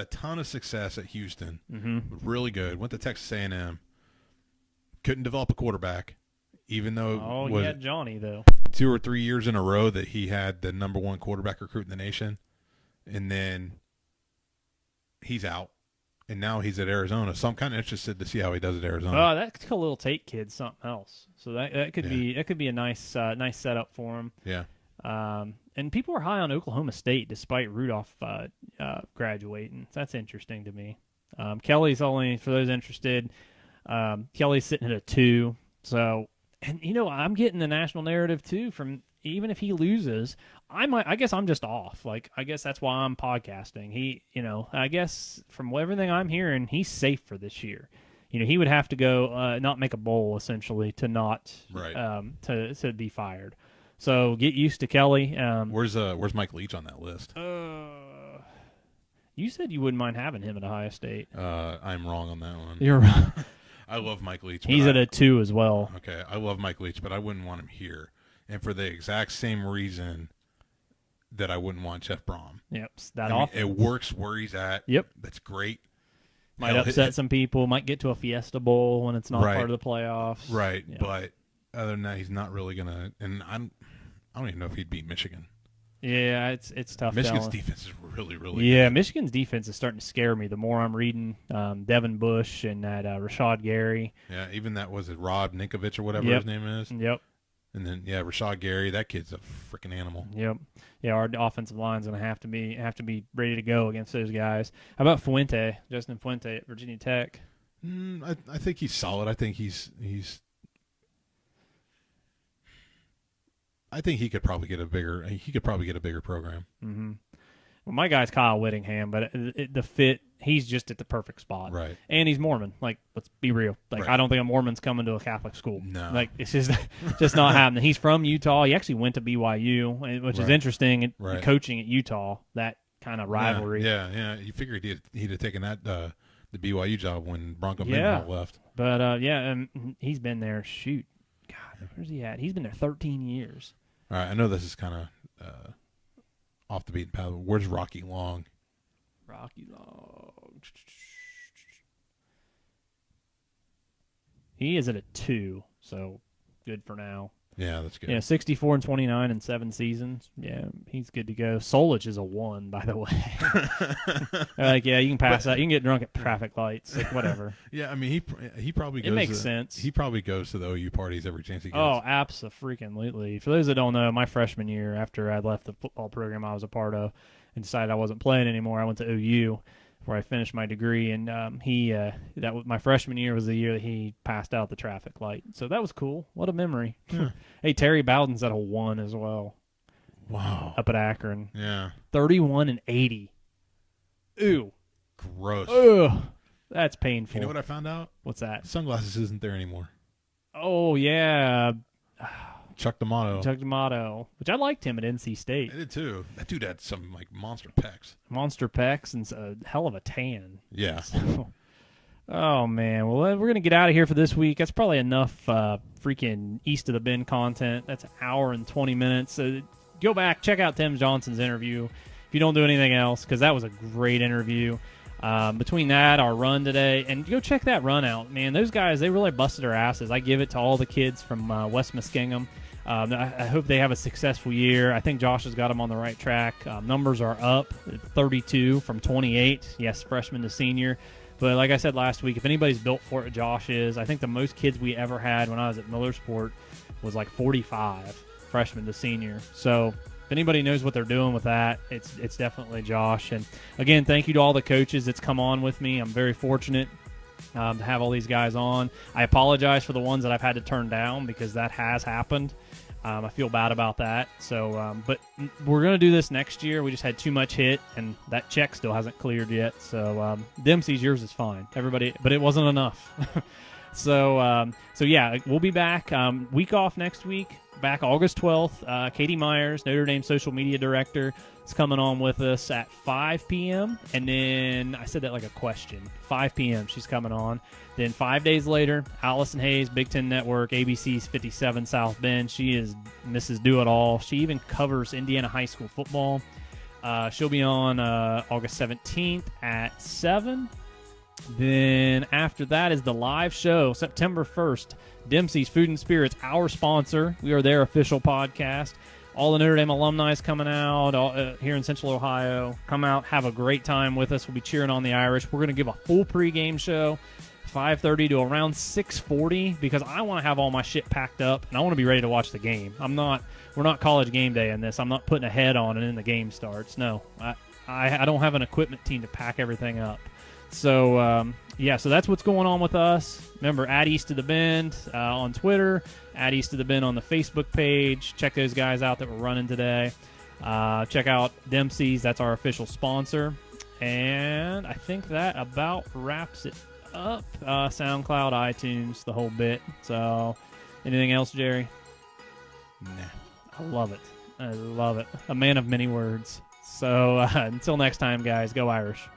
a ton of success at Houston. Mm-hmm. Really good. Went to Texas A&M. Couldn't develop a quarterback. Even though he had Johnny, though. 2 or 3 years in a row that he had the number 1 quarterback recruit in the nation. And then he's out. And now he's at Arizona. So I'm kind of interested to see how he does at Arizona. Oh, that Khalil Tate kid's something else. So that could be a nice setup for him. Yeah. And people are high on Oklahoma State despite Rudolph graduating. So that's interesting to me. Kelly's only, for those interested, Kelly's sitting at a 2. So, and I'm getting the national narrative too from, even if he loses, I guess I'm just off. Like, I guess that's why I'm podcasting. I guess from everything I'm hearing, he's safe for this year. He would have to go not make a bowl essentially to not to be fired. So get used to Kelly. Where's Mike Leach on that list? You said you wouldn't mind having him at Ohio State. I'm wrong on that one. You're wrong. I love Mike Leach. He's at a 2 as well. Okay, I love Mike Leach, but I wouldn't want him here. And for the exact same reason that I wouldn't want Jeff Brom. Yep, it works where he's at. Yep. That's great. Might upset some people. Might get to a Fiesta Bowl when it's not part of the playoffs. Right, yeah. But other than that, he's not really going to – and I don't even know if he'd beat Michigan. Yeah, it's tough. Michigan's defense is really, really good. good. Michigan's defense is starting to scare me. The more I'm reading Devin Bush and that Rashad Gary. Yeah, even that, was it Rob Ninkovich or whatever his name is? Yep. And then Rashad Gary, that kid's a freaking animal. Yep. Yeah, our offensive line's going to have to be ready to go against those guys. How about Justin Fuente at Virginia Tech? I think he's solid. I think I think he could probably get a bigger program. Mm-hmm. Well, my guy's Kyle Whittingham, but the fit he's just at the perfect spot. Right. And he's Mormon. Like, let's be real. Like, Right. I don't think a Mormon's coming to a Catholic school. No. Like, it's just not happening. He's from Utah. He actually went to BYU, which is Right. interesting. Right. Coaching at Utah, that kind of rivalry. Yeah. You figured he'd have taken that the BYU job when Bronco Yeah. Mendenhall left. But, and he's been there, shoot. God, where's he at? He's been there 13 years. All right, I know this is kind of off the beaten path. But where's Rocky Long? Rocky Long. He is at a 2, so good for now. Yeah, that's good. Yeah, 64-29 in 7 seasons. Yeah, he's good to go. Solich is a 1, by the way. Like, yeah, you can pass out. You can get drunk at traffic lights, like whatever. Yeah, I mean he probably goes. It makes sense. He probably goes to the OU parties every chance he gets. Oh, abso-freaking-lutely. For those that don't know, my freshman year, after I left the football program I was a part of and decided I wasn't playing anymore, I went to OU where I finished my degree, and that was my freshman year was the year that he passed out the traffic light. So that was cool. What a memory. Yeah. Hey, Terry Bowden's at a 1 as well. Wow. Up at Akron. Yeah. 31-80. Ooh. Gross. Ugh. That's painful. You know what I found out? What's that? Sunglasses isn't there anymore. Oh, yeah. Chuck D'Amato. Chuck D'Amato, which I liked him at NC State. I did too. That dude had some like monster pecs. Monster pecs and a hell of a tan. Yeah. So, oh, man. Well, we're going to get out of here for this week. That's probably enough freaking East of the Bend content. That's an hour and 20 minutes. So go back, check out Tim Johnson's interview if you don't do anything else, because that was a great interview. Between that, our run today, and go check that run out, man. Those guys, they really busted their asses. I give it to all the kids from West Muskingum. I hope they have a successful year. I think Josh has got them on the right track. Numbers are up, 32 from 28. Yes, freshman to senior. But like I said last week, if anybody's built for it, Josh is. I think the most kids we ever had when I was at Millersport was like 45, freshman to senior. So if anybody knows what they're doing with that, it's definitely Josh. And again, thank you to all the coaches that's come on with me. I'm very fortunate to have all these guys on. I apologize for the ones that I've had to turn down because that has happened. I feel bad about that. So, but we're going to do this next year. We just had too much hit, and that check still hasn't cleared yet. So, Dempsey's, yours is fine. Everybody, but it wasn't enough. So yeah, we'll be back. Week off next week. Back August 12th. Katie Myers, Notre Dame social media director, is coming on with us at 5 p.m. And then I said that like a question. 5 p.m. she's coming on. Then 5 days later, Allison Hayes, Big Ten Network, ABC's 57 South Bend. She is Mrs. Do-It-All. She even covers Indiana high school football. She'll be on August 17th at 7. Then after that is the live show, September 1st. Dempsey's Food and Spirits, our sponsor. We are their official podcast. All the Notre Dame alumni is coming out here in Central Ohio. Come out, have a great time with us. We'll be cheering on the Irish. We're going to give a full pregame show, 5:30 to around 6:40, because I want to have all my shit packed up and I want to be ready to watch the game. We're not college game day in this. I'm not putting a head on and then the game starts. No, I don't have an equipment team to pack everything up. So, so that's what's going on with us. Remember, at East of the Bend on Twitter, at East of the Bend on the Facebook page. Check those guys out that we're running today. Check out Dempsey's. That's our official sponsor. And I think that about wraps it up. SoundCloud, iTunes, the whole bit. So, anything else, Jerry? Nah. I love it. I love it. A man of many words. So, until next time, guys, go Irish.